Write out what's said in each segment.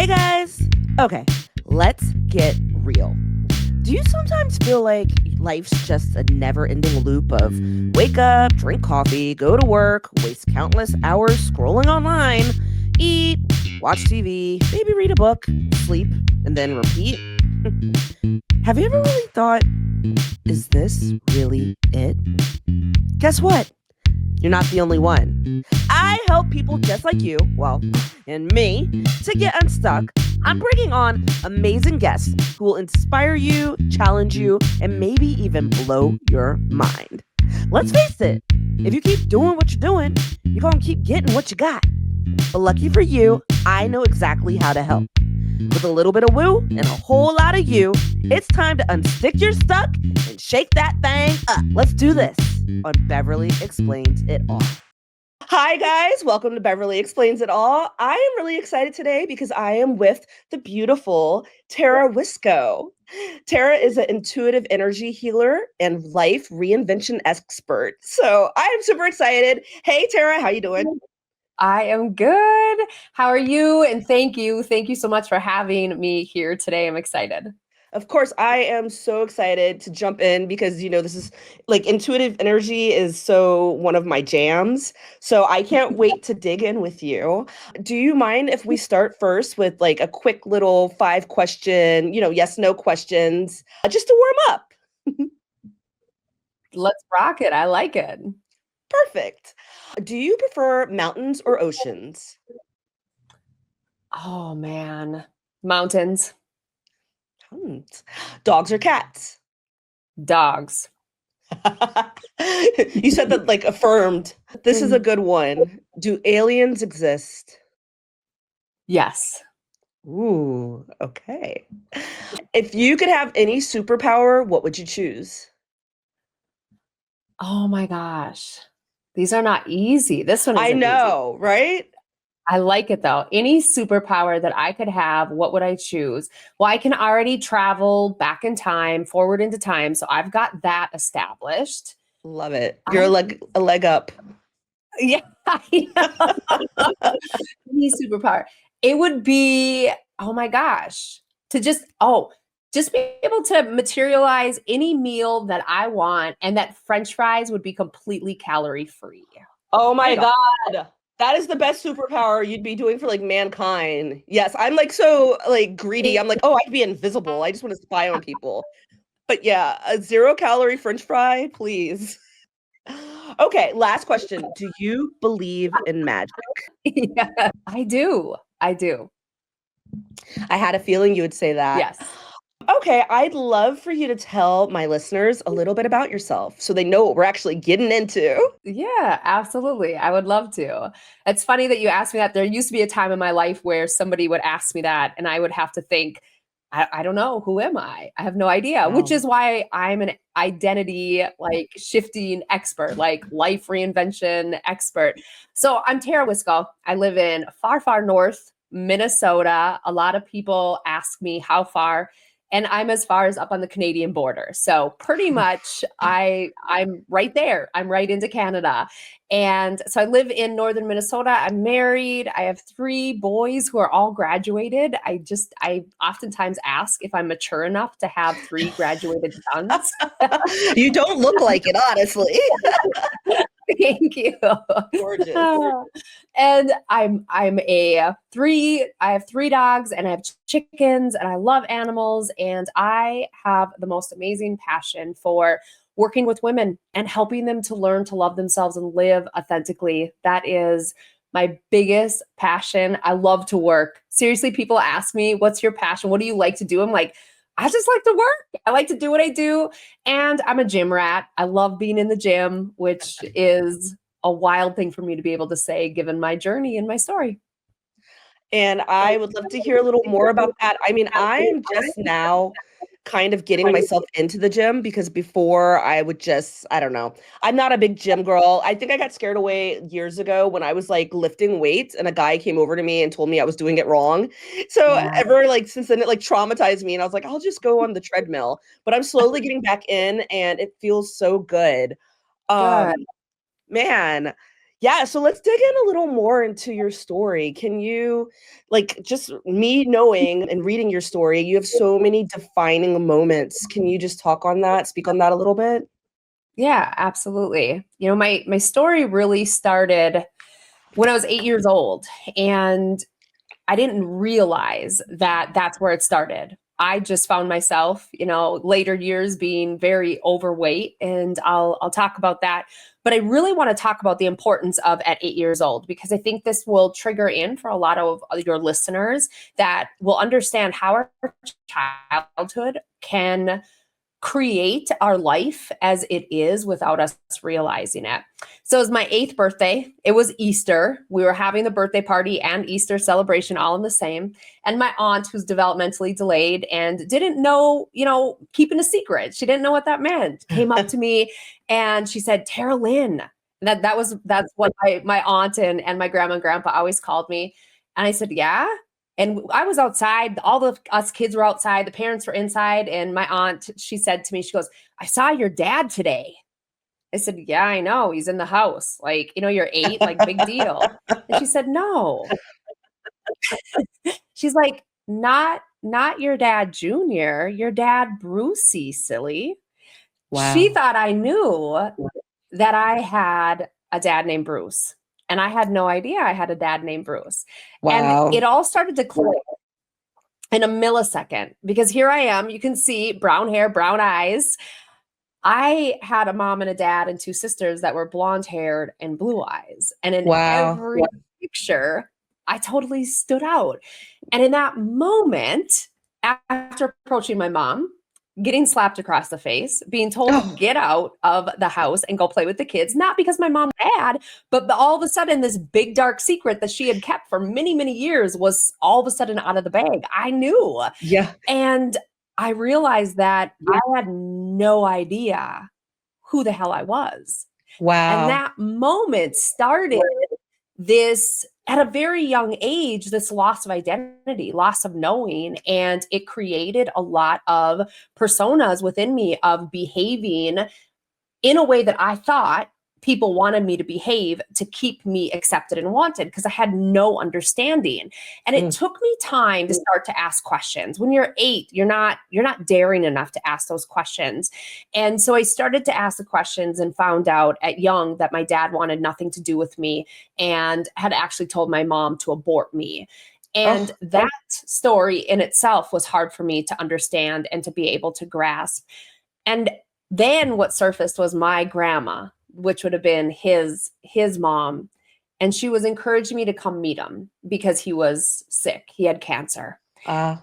Hey guys! Okay, let's get real. Do you sometimes feel like life's just a never ending loop of wake up, drink coffee, go to work, waste countless hours scrolling online, eat, watch TV, maybe read a book, sleep, and then repeat? Have you ever really thought, is this really it? Guess what? You're not the only one. I help people just like you, well, and me, to get unstuck. I'm bringing on amazing guests who will inspire you, challenge you, and maybe even blow your mind. Let's face it, if you keep doing what you're doing, you're going to keep getting what you got. But lucky for you, I know exactly how to help. With a little bit of woo and a whole lot of you, it's time to unstick your stuck and shake that thing up. Let's do this on Beverly Explains It All. Hi, guys. Welcome to Beverly Explains It All. I am really excited today because I am with the beautiful Tara Wiskow. Tara is an intuitive energy healer and life reinvention expert. So I am super excited. Hey, Tara, how you doing? I am good. How are you? And thank you. Thank you so much for having me here today. I'm excited. Of course, I am so excited to jump in because, this is like intuitive energy is so one of my jams. So I can't wait to dig in with you. Do you mind if we start first with like a quick little 5 question, yes, no questions, just to warm up? Let's rock it. I like it. Perfect. Do you prefer mountains or oceans? Oh, man. Mountains, Hmm. Dogs or cats? dogs. You said that like affirmed. This is a Mhm. good one. Do aliens exist? Yes. Ooh, okay. If you could have any superpower, what would you choose? Oh my gosh. These are not easy. This one I isn't easy. know, right? I like it though. Any superpower that I could have, what would I choose? Well, I can already travel back in time, forward into time. So I've got that established. Love it. You're I like a leg up. Yeah, I know. Any superpower. It would be, oh my gosh, to just be able to materialize any meal that I want, and that French fries would be completely calorie free. Oh There my you go. God. That is the best superpower you'd be doing for like mankind. Yes, I'm like so like greedy. I'm like, oh, I'd be invisible. I just want to spy on people. But yeah, a 0 calorie French fry, please. Okay, last question. Do you believe in magic? Yeah, I do. I do. I had a feeling you would say that. Yes. Okay, I'd love for you to tell my listeners a little bit about yourself so they know what we're actually getting into. Yeah, absolutely. I would love to. It's funny that you asked me that. There used to be a time in my life where somebody would ask me that, and I would have to think, I don't know, who am I? I have no idea, which Wow. is why I'm an identity like shifting expert, like life reinvention expert. So I'm Tara Wiskow. I live in far, far north Minnesota. A lot of people ask me how far, and I'm as far as up on the Canadian border. So pretty much I'm right there. I'm right into Canada. And so I live in northern Minnesota. I'm married. I have 3 boys who are all graduated. I oftentimes ask if I'm mature enough to have 3 graduated sons. You don't look like it, honestly. Thank you. Gorgeous. And I have 3 dogs, and I have chickens, and I love animals, and I have the most amazing passion for working with women and helping them to learn to love themselves and live authentically. That is my biggest passion. I love to work. Seriously, people ask me, "What's your passion? What do you like to do?" I'm like, I just like to work. I like to do what I do. And I'm a gym rat. I love being in the gym, which is a wild thing for me to be able to say, given my journey and my story. And I would love to hear a little more about that. I mean, I am just now kind of getting myself into the gym because before I would just, I don't know. I'm not a big gym girl. I think I got scared away years ago when I was like lifting weights and a guy came over to me and told me I was doing it wrong. So Yeah. ever like since then it like traumatized me and I was like, I'll just go on the treadmill. But I'm slowly getting back in and it feels so good. Um, Good. man. Yeah, so let's dig in a little more into your story. Can you, like, just me knowing and reading your story, you have so many defining moments. Can you just talk on that, speak on that a little bit? Yeah, absolutely. My story really started when I was 8 years old, and I didn't realize that that's where it started. I just found myself, later years being very overweight, and I'll talk about that. But I really want to talk about the importance of at 8 years old, because I think this will trigger in for a lot of your listeners that will understand how our childhood can create our life as it is without us realizing it. So it was my 8th birthday. It was Easter. We were having the birthday party and Easter celebration all in the same. And my aunt, who's developmentally delayed and didn't know, keeping a secret, she didn't know what that meant, came up to me and she said, Tara Lynn. And that's what my aunt and my grandma and grandpa always called me. And I said, yeah. And I was outside, all of us kids were outside, the parents were inside. And my aunt, she said to me, she goes, I saw your dad today. I said, yeah, I know. He's in the house. Like, you're 8, like big deal. And she said, no. She's like, not your dad, Junior, your dad, Brucey, silly. Wow. She thought I knew that I had a dad named Bruce. And I had no idea I had a dad named Bruce. Wow. And it all started to click in a millisecond, because here I am, you can see brown hair, brown eyes. I had a mom and a dad and 2 sisters that were blonde haired and blue eyes. And in every picture, I totally stood out. And in that moment, after approaching my mom, getting slapped across the face, being told to get out of the house and go play with the kids, not because my mom had, but all of a sudden this big dark secret that she had kept for many, many years was all of a sudden out of the bag. I knew. Yeah. And I realized that I had no idea who the hell I was. Wow. And that moment started this, at a very young age, this loss of identity, loss of knowing. And it created a lot of personas within me of behaving in a way that I thought people wanted me to behave to keep me accepted and wanted, because I had no understanding. And it took me time to start to ask questions. When you're 8, you're not daring enough to ask those questions. And so I started to ask the questions and found out at young that my dad wanted nothing to do with me and had actually told my mom to abort me. And that story in itself was hard for me to understand and to be able to grasp. And then what surfaced was my grandma, which would have been his mom. And she was encouraging me to come meet him because he was sick. He had cancer. And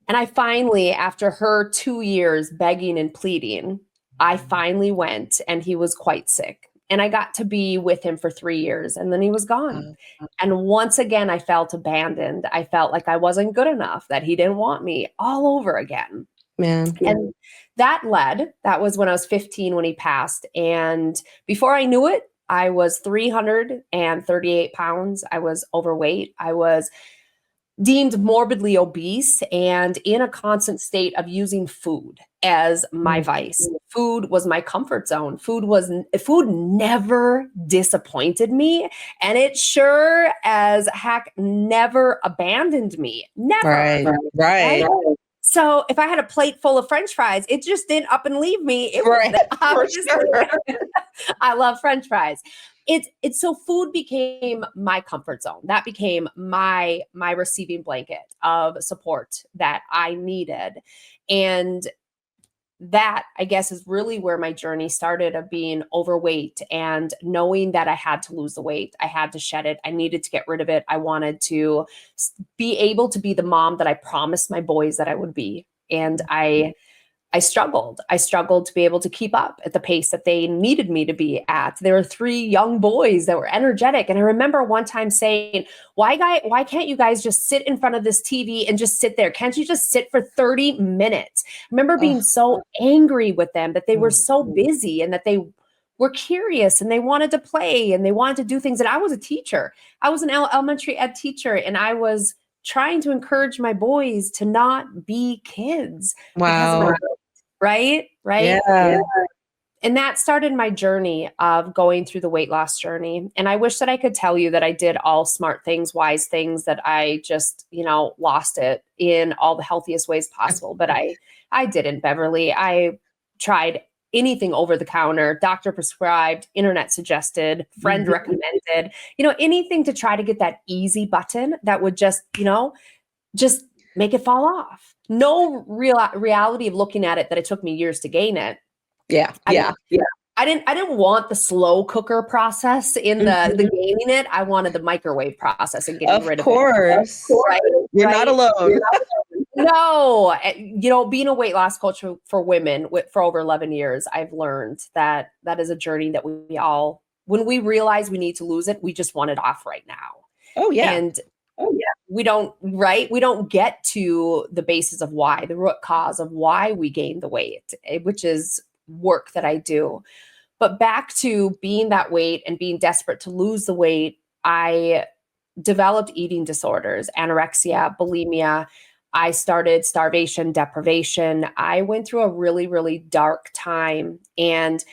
I finally, after her 2 years begging and pleading, I finally went, and he was quite sick. And I got to be with him for 3 years, and then he was gone. And once again, I felt abandoned. I felt like I wasn't good enough, that he didn't want me, all over again. Man. And that was when I was 15 when he passed. And before I knew it, I was 338 pounds. I was overweight. I was deemed morbidly obese and in a constant state of using food as my vice. Food was my comfort zone. Food never disappointed me. And it sure as heck never abandoned me. Never. Right. So if I had a plate full of French fries, it just didn't up and leave me. It was I love French fries. It's so food became my comfort zone. That became my receiving blanket of support that I needed. And that, I guess, is really where my journey started, of being overweight and knowing that I had to lose the weight. I had to shed it. I needed to get rid of it. I wanted to be able to be the mom that I promised my boys that I would be. And I struggled. I struggled to be able to keep up at the pace that they needed me to be at. There were 3 young boys that were energetic. And I remember one time saying, why can't you guys just sit in front of this TV and just sit there? Can't you just sit for 30 minutes? I remember being so angry with them that they were so busy and that they were curious and they wanted to play and they wanted to do things. And I was a teacher. I was an elementary ed teacher, and I was trying to encourage my boys to not be kids. Wow. Right? Yeah. And that started my journey of going through the weight loss journey. And I wish that I could tell you that I did all smart things, wise things, that I just, lost it in all the healthiest ways possible. But I didn't, Beverly. I tried anything over the counter, doctor prescribed, internet suggested, friend recommended, anything to try to get that easy button that would just make it fall off. No reality of looking at it that it took me years to gain it. Yeah. I didn't want the slow cooker process in the gaining it. I wanted the microwave process and getting rid of it. Of course. Right? You're not alone. No, being a weight loss coach for women for over 11 years, I've learned that is a journey that we all, when we realize we need to lose it, we just want it off right now. Oh yeah. And we don't get to the basis of why, the root cause of why we gain the weight, which is work that I do. But back to being that weight and being desperate to lose the weight, I developed eating disorders, anorexia, bulimia. I started starvation, deprivation. I went through a really, really dark time. And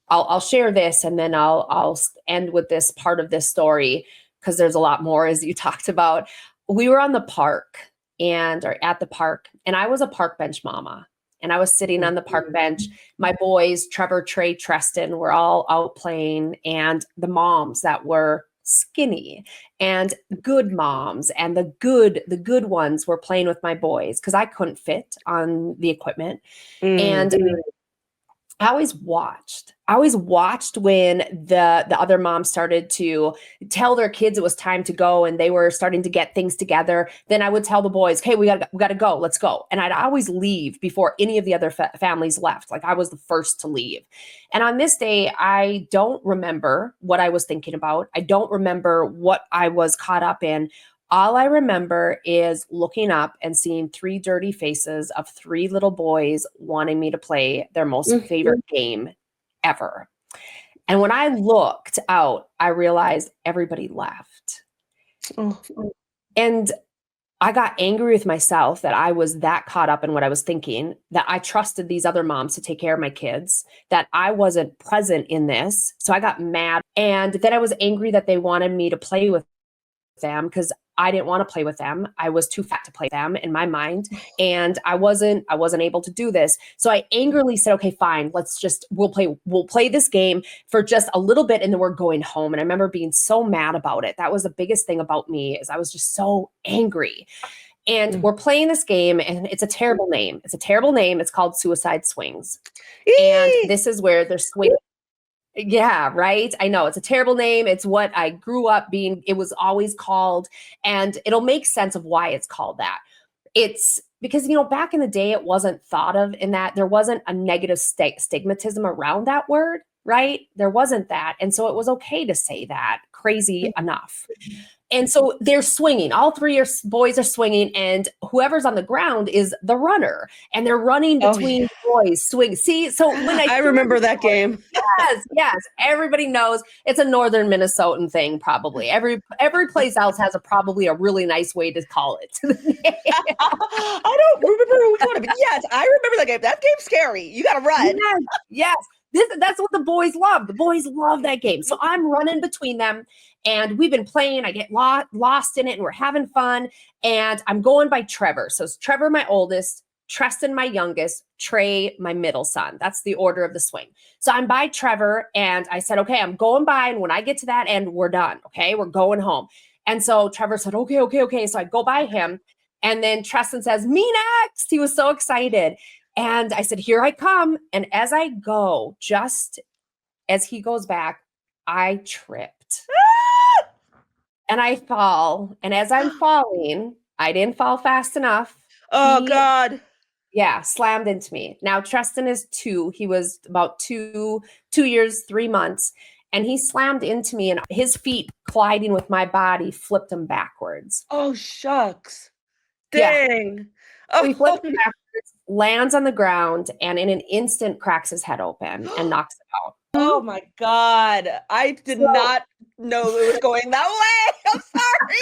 I'll share this, and then I'll end with this part of this story, because there's a lot more, as you talked about. We were at the park, and I was a park bench mama. And I was sitting on the park bench. My boys, Trevor, Trey, Treston, were all out playing, and the moms that were skinny and good moms and the good ones were playing with my boys, because I couldn't fit on the equipment. And I always watched when the other moms started to tell their kids it was time to go and they were starting to get things together. Then I would tell the boys, "Okay, we got to go. Let's go." And I'd always leave before any of the other families left. Like, I was the first to leave. And on this day, I don't remember what I was thinking about. I don't remember what I was caught up in. All I remember is looking up and seeing 3 dirty faces of 3 little boys wanting me to play their most favorite game ever. And when I looked out, I realized everybody left. And I got angry with myself that I was that caught up in what I was thinking, that I trusted these other moms to take care of my kids, that I wasn't present in this. So I got mad. And then I was angry that they wanted me to play with them, because I didn't want to play with them. I was too fat to play them in my mind. And I wasn't able to do this. So I angrily said, "Okay, fine. We'll play this game for just a little bit, and then we're going home." And I remember being so mad about it. That was the biggest thing about me, is I was just so angry. And we're playing this game, and it's a terrible name. It's called Suicide Swings. And this is where they're swinging. Yeah, right. I know, it's a terrible name. It's what I grew up being. It was always called, and it'll make sense of why it's called that. It's because, back in the day, it wasn't thought of in that. There wasn't a negative stigmatism around that word, right? There wasn't that. And so it was okay to say that, crazy enough. And so they're swinging. All 3 boys are swinging, and whoever's on the ground is the runner. And they're running between boys, swing. See, so when I remember that game. Yes. Everybody knows it's a northern Minnesotan thing, probably. Every place else has probably a really nice way to call it. I don't remember which one, but yes, I remember that game. That game's scary. You got to run. Yes. That's what the boys love. The boys love that game. So I'm running between them, and we've been playing. I get lost in it, and we're having fun. And I'm going by Trevor. So it's Trevor, my oldest, Treston, my youngest, Trey, my middle son. That's the order of the swing. So I'm by Trevor, and I said, "Okay, I'm going by. And when I get to that end, we're done. Okay, we're going home." And so Trevor said, okay. So I go by him, and then Treston says, "Me next." He was so excited. And I said, "Here I come." And as I go, just as he goes back, I tripped. And I fall. And as I'm falling, I didn't fall fast enough. God. Yeah, slammed into me. Now, Treston is 2. He was about 2 years, 3 months. And he slammed into me, and his feet colliding with my body flipped him backwards. Oh, shucks. Dang. So he flipped him backwards, lands on the ground, and in an instant cracks his head open and knocks it out. Oh my God. I did not know it was going that way. I'm sorry.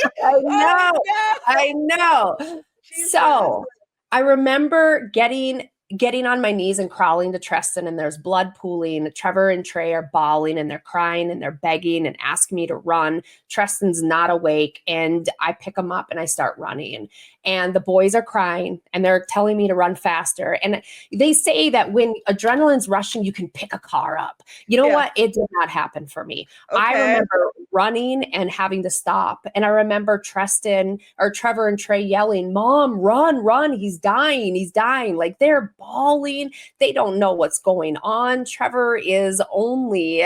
I know. Jesus. So I remember getting getting on my knees and crawling to Tristan, and there's blood pooling. Trevor and Trey are bawling and they're crying and they're begging and asking me to run. Tristan's not awake, and I pick him up and I start running. And the boys are crying and they're telling me to run faster. And they say that when adrenaline's rushing, you can pick a car up. You know what? It did not happen for me. Okay. I remember running and having to stop. And I remember Trevor and Trey yelling, "Mom, run, run. He's dying. He's dying." Like they're bawling. They don't know what's going on. Trevor is only,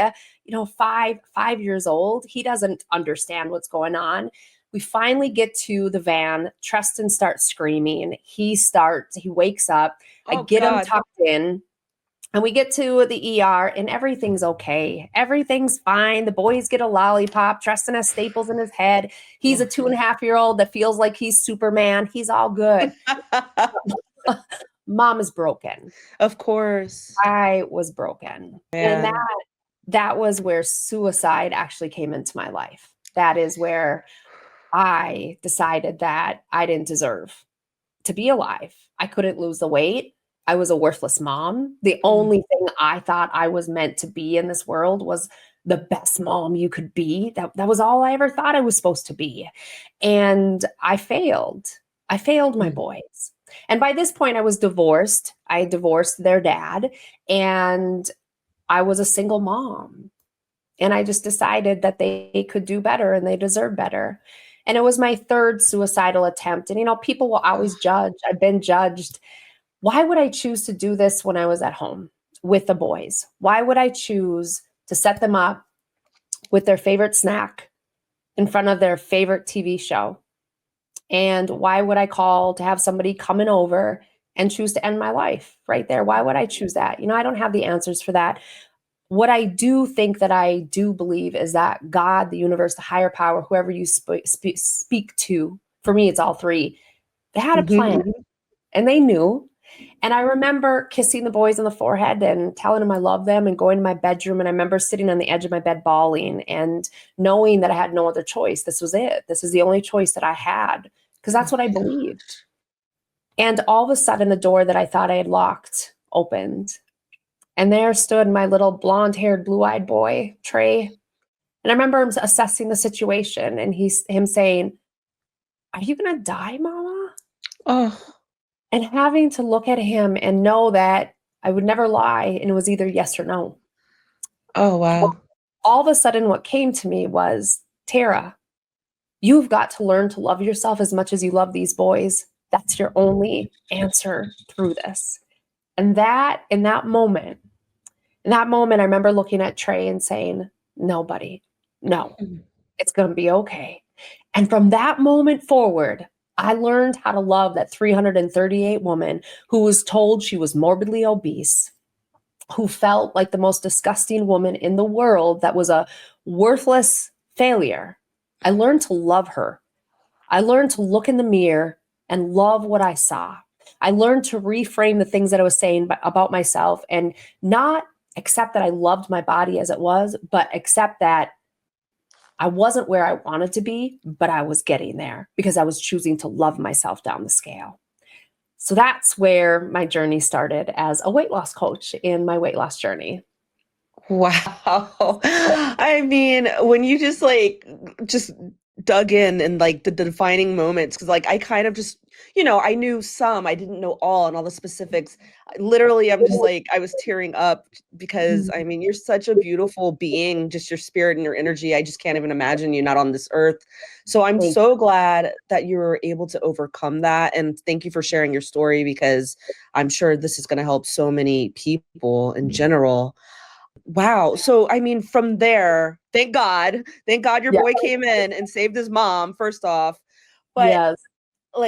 5 years old. He doesn't understand what's going on. We finally get to the van. Tristan starts screaming. He wakes up. I get him tucked in. And we get to the ER and everything's okay. Everything's fine. The boys get a lollipop. Tristan has staples in his head. He's a 2.5-year-old that feels like he's Superman. He's all good. Mom is broken. Of course. I was broken. Man. And that was where suicide actually came into my life. That is where I decided that I didn't deserve to be alive. I couldn't lose the weight. I was a worthless mom. The only thing I thought I was meant to be in this world was the best mom you could be. That was all I ever thought I was supposed to be. And I failed. I failed my boys. And by this point, I was divorced. I divorced their dad, and I was a single mom. And I just decided that they could do better and they deserve better. And it was my third suicidal attempt. And, people will always judge. I've been judged. Why would I choose to do this when I was at home with the boys? Why would I choose to set them up with their favorite snack in front of their favorite TV show? And why would I call to have somebody coming over and choose to end my life right there? Why would I choose that? I don't have the answers for that. What I do think that I do believe is that God, the universe, the higher power, whoever you speak to, for me, it's all three, they had a plan and they knew. And I remember kissing the boys on the forehead and telling them I love them and going to my bedroom. And I remember sitting on the edge of my bed bawling and knowing that I had no other choice. This was it. This is the only choice that I had, because that's what I believed. And all of a sudden, the door that I thought I had locked opened. And there stood my little blonde-haired, blue-eyed boy, Trey. And I remember him assessing the situation and him saying, "Are you going to die, Mama?" Oh. And having to look at him and know that I would never lie, and it was either yes or no. Oh, wow. Well, all of a sudden, what came to me was, Tara, you've got to learn to love yourself as much as you love these boys. That's your only answer through this. And in that moment, I remember looking at Trey and saying, "No, buddy, no, it's going to be okay." And from that moment forward, I learned how to love that 338 woman who was told she was morbidly obese, who felt like the most disgusting woman in the world, that was a worthless failure. I learned to love her. I learned to look in the mirror and love what I saw. I learned to reframe the things that I was saying about myself and not accept that I loved my body as it was, but accept that I wasn't where I wanted to be, but I was getting there because I was choosing to love myself down the scale. So that's where my journey started as a weight loss coach in my weight loss journey. Wow. I mean, when you just dug in and the defining moments, because I kind of just, I knew some, I didn't know all the specifics. Literally, I'm just I was tearing up because I mean, you're such a beautiful being, just your spirit and your energy. I just can't even imagine you not on this earth. So I'm so glad that you were able to overcome that. And thank you for sharing your story, because I'm sure this is going to help so many people in general. Wow. So, I mean, from there, thank God your boy came in and saved his mom, first off. But yes.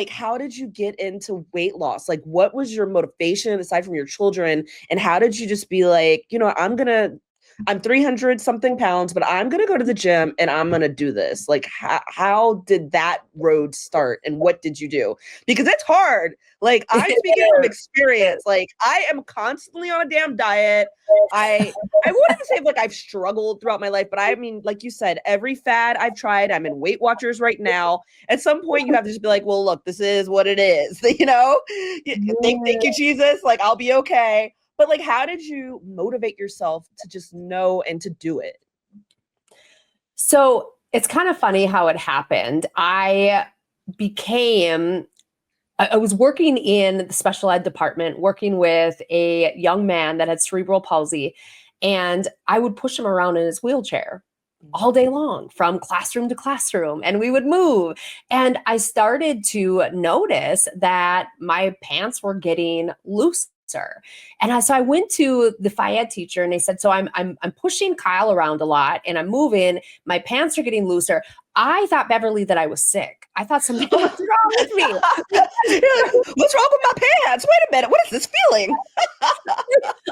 How did you get into weight loss? What was your motivation aside from your children? And how did you just be I'm going to I'm 300 something pounds, but I'm going to go to the gym and I'm going to do this. Like, how did that road start and what did you do? Because it's hard. Like, I'm speaking from experience. Like, I am constantly on a damn diet. I won't even say like I've struggled throughout my life, but I mean, like you said, every fad I've tried, I'm in Weight Watchers right now. At some point, you have to just be like, well, look, this is what it is. You know, thank you, Jesus. Like, I'll be okay. But like, how did you motivate yourself to just know and to do it? So it's kind of funny how it happened. I was working in the special ed department, working with a young man that had cerebral palsy, and I would push him around in his wheelchair all day long from classroom to classroom, and we would move. And I started to notice that my pants were getting looser. So I went to the phy ed teacher and they said, so I'm pushing Kyle around a lot and I'm moving, my pants are getting looser. I thought, Beverly, that I was sick. I thought something was wrong with me. What's wrong with my pants? Wait a minute. What is this feeling?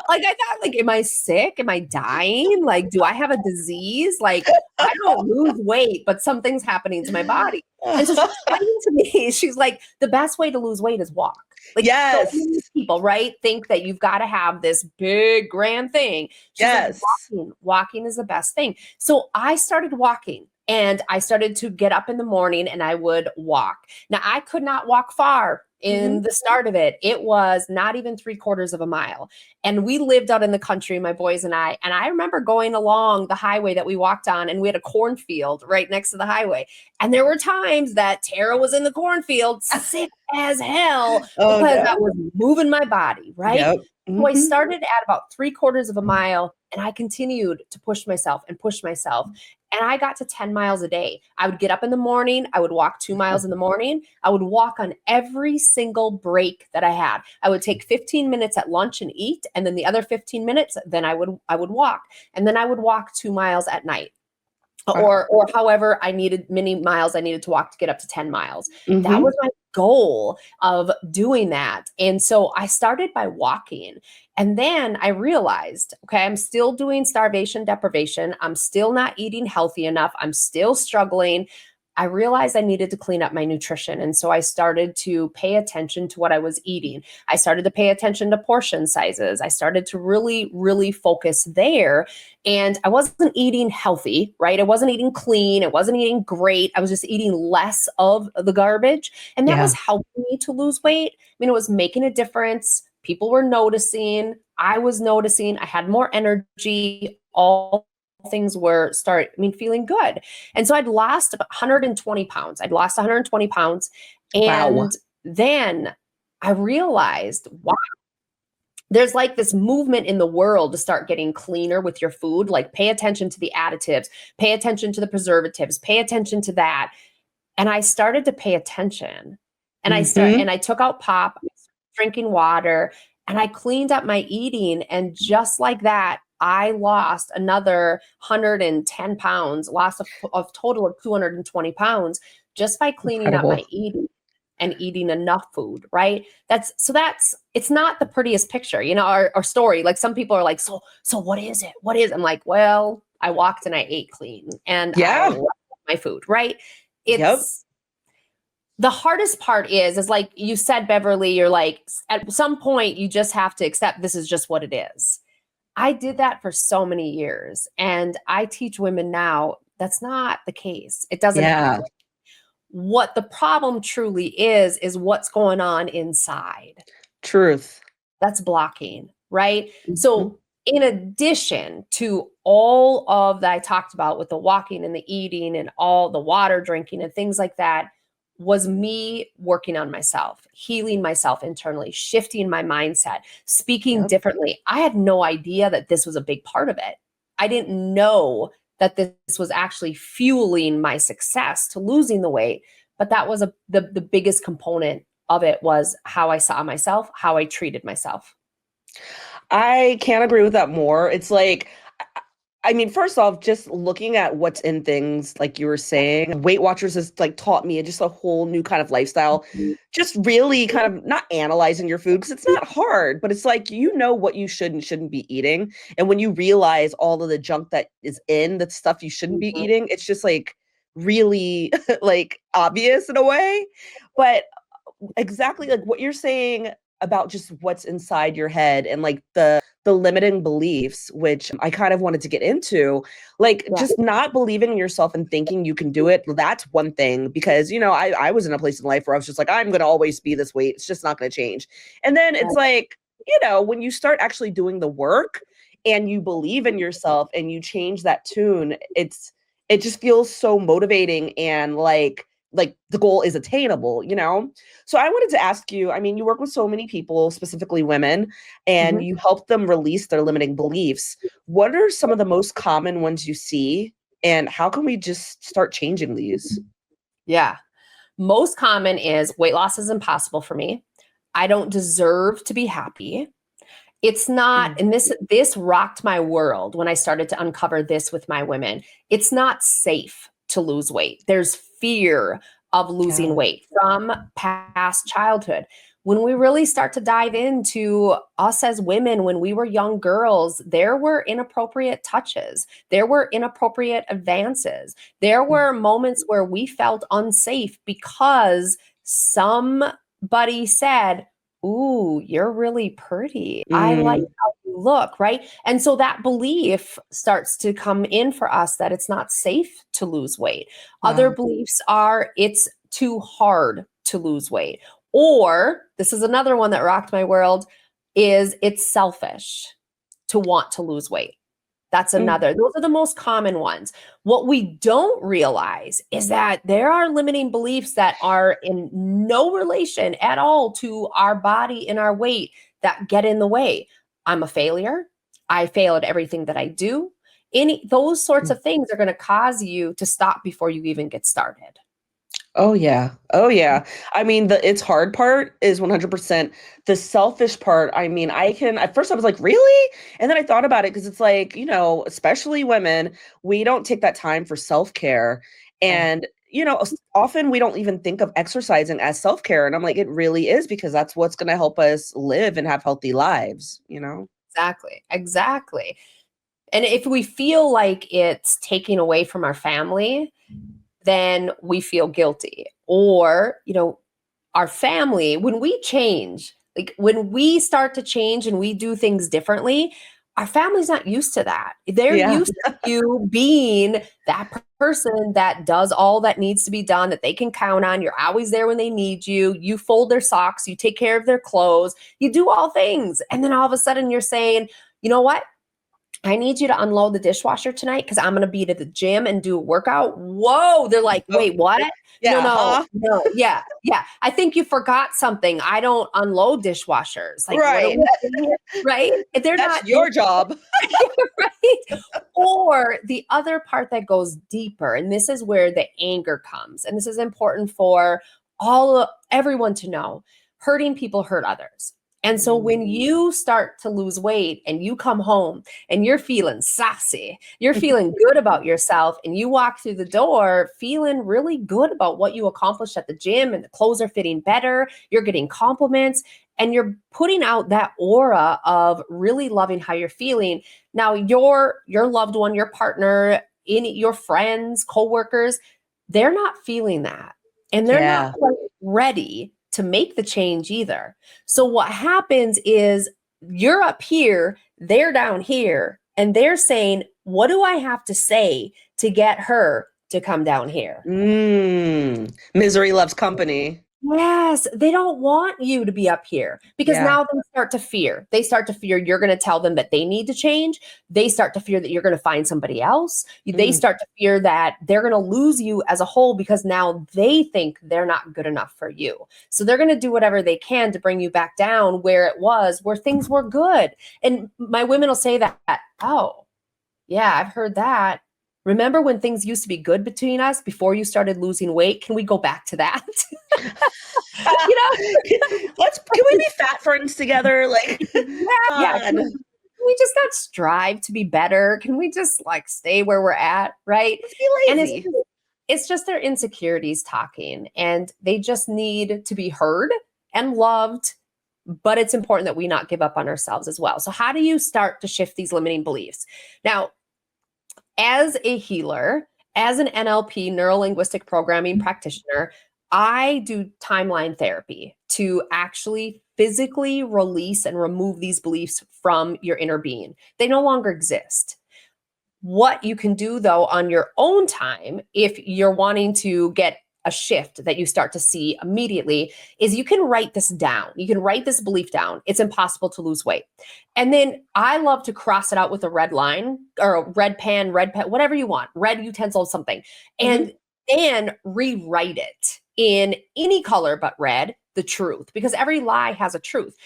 Like, I thought, like, am I sick? Am I dying? Like, do I have a disease? Like, I don't lose weight, but something's happening to my body. And so she's explaining to me, she's like, the best way to lose weight is walk. Like, yes. So many people, right, think that you've got to have this big, grand thing. She's yes. like, walking is the best thing. So I started walking. And I started to get up in the morning and I would walk. Now, I could not walk far in the start of it. It was not even 3/4 of a mile. And we lived out in the country, my boys and I. And I remember going along the highway that we walked on, and we had a cornfield right next to the highway. And there were times that Tara was in the cornfield, sick as hell, because I was moving my body, right? Yep. So I started at about 3/4 of a mile, and I continued to push myself and push myself. And I got to 10 miles a day. I would get up in the morning. I would walk 2 miles in the morning. I would walk on every single break that I had. I would take 15 minutes at lunch and eat. And then the other 15 minutes, then I would walk. And then I would walk 2 miles at night. Or however many miles I needed to walk to get up to 10 miles. That was my goal of doing that. And so I started by walking. And then I realized, okay, I'm still doing starvation deprivation. I'm still not eating healthy enough. I'm still struggling. I realized I needed to clean up my nutrition. And so I started to pay attention to what I was eating. I started to pay attention to portion sizes. I started to really, really focus there. And I wasn't eating healthy, right? I wasn't eating clean. I wasn't eating great. I was just eating less of the garbage. And that was helping me to lose weight. I mean, it was making a difference. People were noticing. I was noticing. I had more energy. All things were feeling good. And so I'd lost about 120 pounds. I'd lost 120 pounds. And then I realized, wow, there's like this movement in the world to start getting cleaner with your food. Like, pay attention to the additives, pay attention to the preservatives, pay attention to that. And I started to pay attention. And I took out pop, drinking water, and I cleaned up my eating. And just like that, I lost another 110 pounds, lost a total of 220 pounds just by cleaning up my eating and eating enough food, right? It's not the prettiest picture, you know, our story. Like, some people are like, so what is it? What is it? I'm like, well, I walked and I ate clean and I left my food, right? The hardest part is like you said, Beverly, you're like, at some point you just have to accept this is just what it is. I did that for so many years. And I teach women now, that's not the case. It doesn't happen. What the problem truly is what's going on inside. Truth. That's blocking, right? So in addition to all of that I talked about with the walking and the eating and all the water drinking and things like that, was me working on myself, healing myself internally, shifting my mindset, speaking differently. I had no idea that this was a big part of it. I didn't know that this was actually fueling my success to losing the weight. But that was the biggest component of it, was how I saw myself, how I treated myself. I can't agree with that more. It's like, I mean, first off, just looking at what's in things, like you were saying, Weight Watchers has like taught me just a whole new kind of lifestyle. Just really kind of not analyzing your food because it's not hard, but it's like you know what you should and shouldn't be eating. And when you realize all of the junk that is in the stuff you shouldn't be Mhm. eating, it's just like really like obvious in a way. But exactly like what you're saying about just what's inside your head and like the limiting beliefs, which I kind of wanted to get into, like Yeah. just not believing in yourself and thinking you can do it. That's one thing because, you know, I was in a place in life where I was just like, I'm going to always be this weight. It's just not going to change. And then it's Right. like, you know, when you start actually doing the work and you believe in yourself and you change that tune, it just feels so motivating and like the goal is attainable, you know? So I wanted to ask you, I mean, you work with so many people, specifically women, and Mhm. you help them release their limiting beliefs. What are some of the most common ones you see, and how can we just start changing these? Yeah. Most common is weight loss is impossible for me. I don't deserve to be happy. It's not, Mm. and this rocked my world when I started to uncover this with my women. It's not safe to lose weight. There's fear of losing Yeah. weight from past childhood. When we really start to dive into us as women, when we were young girls, there were inappropriate touches, there were inappropriate advances, there Mm. were moments where we felt unsafe because somebody said, "Ooh, you're really pretty. I like Mm. how you look," right? And so that belief starts to come in for us that it's not safe to lose weight. Other Wow. beliefs are it's too hard to lose weight. Or this is another one that rocked my world is it's selfish to want to lose weight. That's Mm. another. Those are the most common ones. What we don't realize is that there are limiting beliefs that are in no relation at all to our body and our weight that get in the way. I'm a failure. I fail at everything that I do. Any those sorts Mm. of things are going to cause you to stop before you even get started. Oh yeah. Oh yeah. I mean, the it's hard part is 100%. The selfish part, I mean, I can at first I was like, "Really?" And then I thought about it because it's like, you know, especially women, we don't take that time for self-care. Right. And, you know, often we don't even think of exercising as self-care. And I'm like, it really is because that's what's going to help us live and have healthy lives, you know? Exactly. Exactly. And if we feel like it's taking away from our family, then we feel guilty. Or, our family, when we change, like when we start to change and we do things differently, our family's not used to that. They're Yeah. used to you being that person that does all that needs to be done, that they can count on. You're always there when they need you. You fold their socks, you take care of their clothes, you do all things. And then all of a sudden you're saying, you know what? I need you to unload the dishwasher tonight because I'm going to be at the gym and do a workout. Whoa. They're like, Oh, wait, what? No, yeah, no, huh? no. Yeah, yeah. I think you forgot something. I don't unload dishwashers. Like, what are Right. we doing here? Right? They're That's not your job. right. Or the other part that goes deeper, and this is where the anger comes, and this is important for everyone to know. Hurting people hurt others. And so Mm. when you start to lose weight and you come home and you're feeling sassy, you're feeling good about yourself, and you walk through the door feeling really good about what you accomplished at the gym, and the clothes are fitting better, you're getting compliments, and you're putting out that aura of really loving how you're feeling. Now, your loved one, your partner, your friends, coworkers, they're not feeling that. And they're not Yeah. quite ready to make the change either. So what happens is you're up here, they're down here, and they're saying, "What do I have to say to get her to come down here?" Mm. Misery loves company. Yes, they don't want you to be up here because Yeah. now they start to fear. They start to fear you're going to tell them that they need to change. They start to fear that you're going to find somebody else. They Mm. start to fear that they're going to lose you as a whole because now they think they're not good enough for you. So they're going to do whatever they can to bring you back down where it was, where things were good. And my women will say that, "Oh, yeah, I've heard that. Remember when things used to be good between us before you started losing weight? Can we go back to that?" you know? Can we be fat friends together? Like, Yeah, come on. we just not strive to be better? Can we just like stay where we're at? Right. Let's be And lazy. it's just their insecurities talking, and they just need to be heard and loved. But it's important that we not give up on ourselves as well. So how do you start to shift these limiting beliefs? Now, as a healer, as an NLP, neuro linguistic programming practitioner, I do timeline therapy to actually physically release and remove these beliefs from your inner being. They no longer exist. What you can do, though, on your own time, if you're wanting to get a shift that you start to see immediately, is you can write this down. You can write this belief down. It's impossible to lose weight. And then I love to cross it out with a red line or a red pen, whatever you want, red utensil, something, and then rewrite it in any color but red, the truth, because every lie has a truth.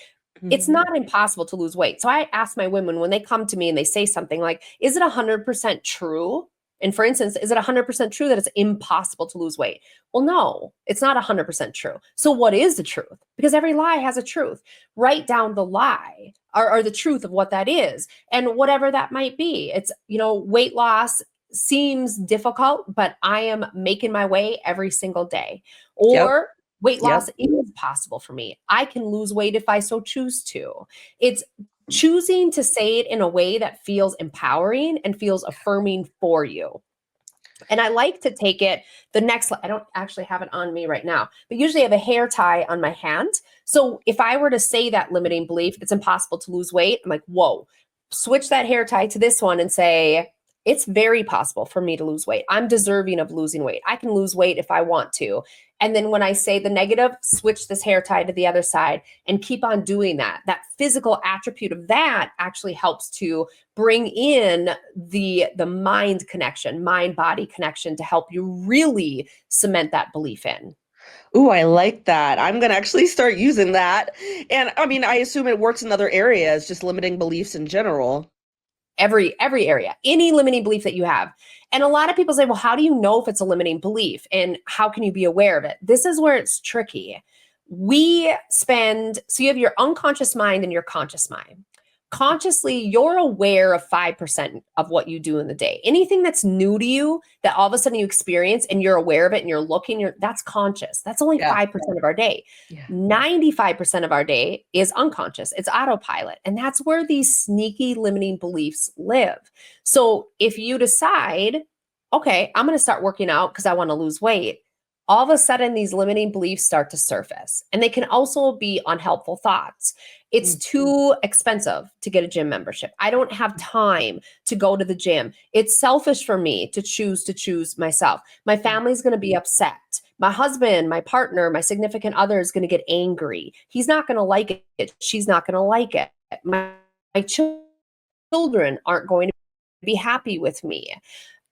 It's not impossible to lose weight. So I ask my women when they come to me and they say something like, is it 100% true? And for instance, is it 100% true that it's impossible to lose weight? Well, no, it's not 100% true. So what is the truth? Because every lie has a truth. Write down the lie or the truth of what that is. And whatever that might be, it's, weight loss seems difficult, but I am making my way every single day. Or weight loss is possible for me. I can lose weight if I so choose to. It's choosing to say it in a way that feels empowering and feels affirming for you. And I like to take it the next, I don't actually have it on me right now, but usually I have a hair tie on my hand. So if I were to say that limiting belief, it's impossible to lose weight, I'm like, whoa, switch that hair tie to this one and say, it's very possible for me to lose weight. I'm deserving of losing weight. I can lose weight if I want to. And then when I say the negative, switch this hair tie to the other side and keep on doing that. That physical attribute of that actually helps to bring in the mind connection, mind-body connection to help you really cement that belief in. Ooh, I like that. I'm going to actually start using that. And I mean, I assume it works in other areas, just limiting beliefs in general. Every area, any limiting belief that you have. And a lot of people say, well, how do you know if it's a limiting belief and how can you be aware of it? This is where it's tricky. So you have your unconscious mind and your conscious mind. Consciously, you're aware of 5% of what you do in the day. Anything that's new to you that all of a sudden you experience and you're aware of it and you're looking, that's conscious. That's only 5% of our day. 95% of our day is unconscious. It's autopilot. And that's where these sneaky limiting beliefs live. So if you decide, okay, I'm going to start working out because I want to lose weight, all of a sudden these limiting beliefs start to surface. And they can also be unhelpful thoughts. It's too expensive to get a gym membership. I don't have time to go to the gym. It's selfish for me to choose myself. My family's going to be upset. My husband, my partner, my significant other is going to get angry. He's not going to like it. She's not going to like it. My children aren't going to be happy with me.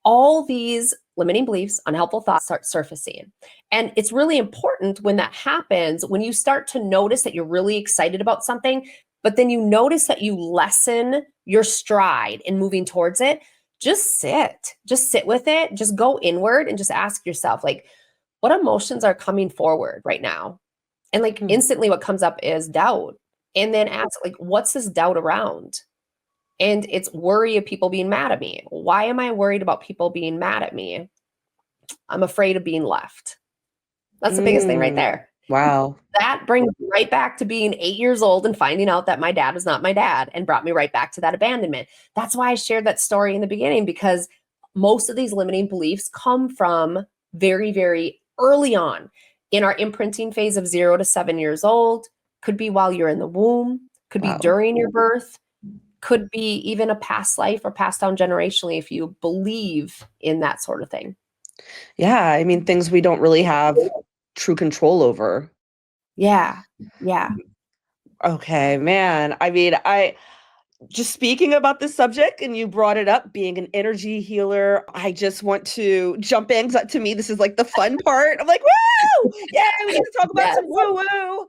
All these limiting beliefs, unhelpful thoughts start surfacing. And it's really important when that happens, when you start to notice that you're really excited about something, but then you notice that you lessen your stride in moving towards it, just sit with it, just go inward and just ask yourself, like, what emotions are coming forward right now? And like instantly what comes up is doubt. And then ask, like, what's this doubt around? And it's worry of people being mad at me. Why am I worried about people being mad at me? I'm afraid of being left. That's the biggest thing right there. Wow. That brings me right back to being 8 years old and finding out that my dad was not my dad and brought me right back to that abandonment. That's why I shared that story in the beginning, because most of these limiting beliefs come from very, very early on in our imprinting phase of 0 to 7 years old. Could be while you're in the womb, could be during your birth. Could be even a past life or passed down generationally if you believe in that sort of thing. Yeah, I mean, things we don't really have true control over. Yeah. Okay, man. I mean, just speaking about this subject, and you brought it up, being an energy healer, I just want to jump in, because to me, this is like the fun part. I'm like, woo! Yeah, we get to talk about some woo-woo.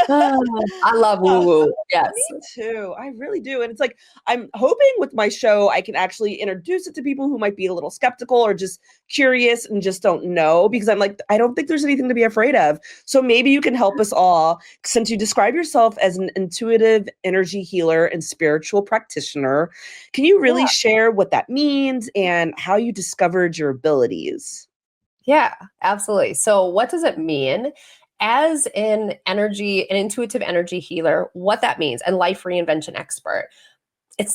I love woo-woo. Yes. Me too. I really do. And it's like, I'm hoping with my show, I can actually introduce it to people who might be a little skeptical or just curious and just don't know, because I'm like, I don't think there's anything to be afraid of. So maybe you can help us all, since you describe yourself as an intuitive energy healer and spiritual spiritual practitioner. Can you really share what that means and how you discovered your abilities? Yeah, absolutely. So, what does it mean? As an intuitive energy healer, what that means, and life reinvention expert,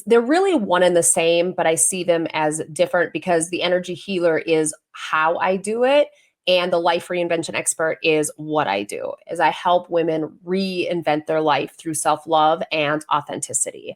they're really one and the same, but I see them as different because the energy healer is how I do it, and the life reinvention expert is what I do. Is I help women reinvent their life through self-love and authenticity.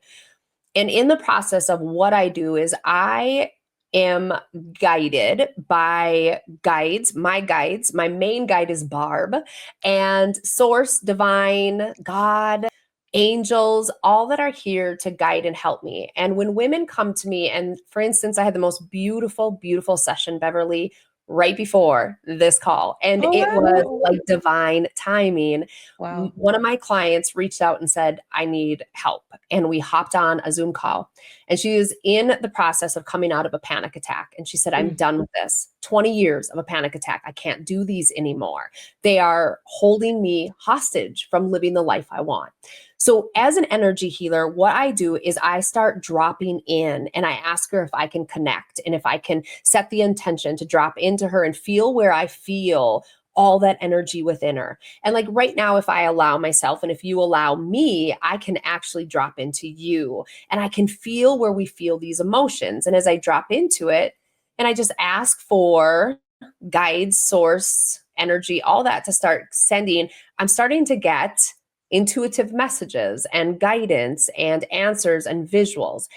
And in the process of what I do is I am guided by guides. My main guide is Barb, and source, divine, God, angels, all that are here to guide and help me. And when women come to me, and for instance, I had the most beautiful, beautiful session, Beverly, right before this call, and Oh, it was wow. like divine timing. Wow. One of my clients reached out and said, I need help. And we hopped on a Zoom call. And she was in the process of coming out of a panic attack. And she said, I'm Mm. done with this. 20 years of a panic attack. I can't do these anymore. They are holding me hostage from living the life I want. So, as an energy healer, what I do is I start dropping in and I ask her if I can connect and if I can set the intention to drop into her and feel where I feel all that energy within her. And like right now, if I allow myself and if you allow me, I can actually drop into you and I can feel where we feel these emotions. And as I drop into it and I just ask for guides, source, energy, all that to start sending, I'm starting to get intuitive messages and guidance and answers and visuals.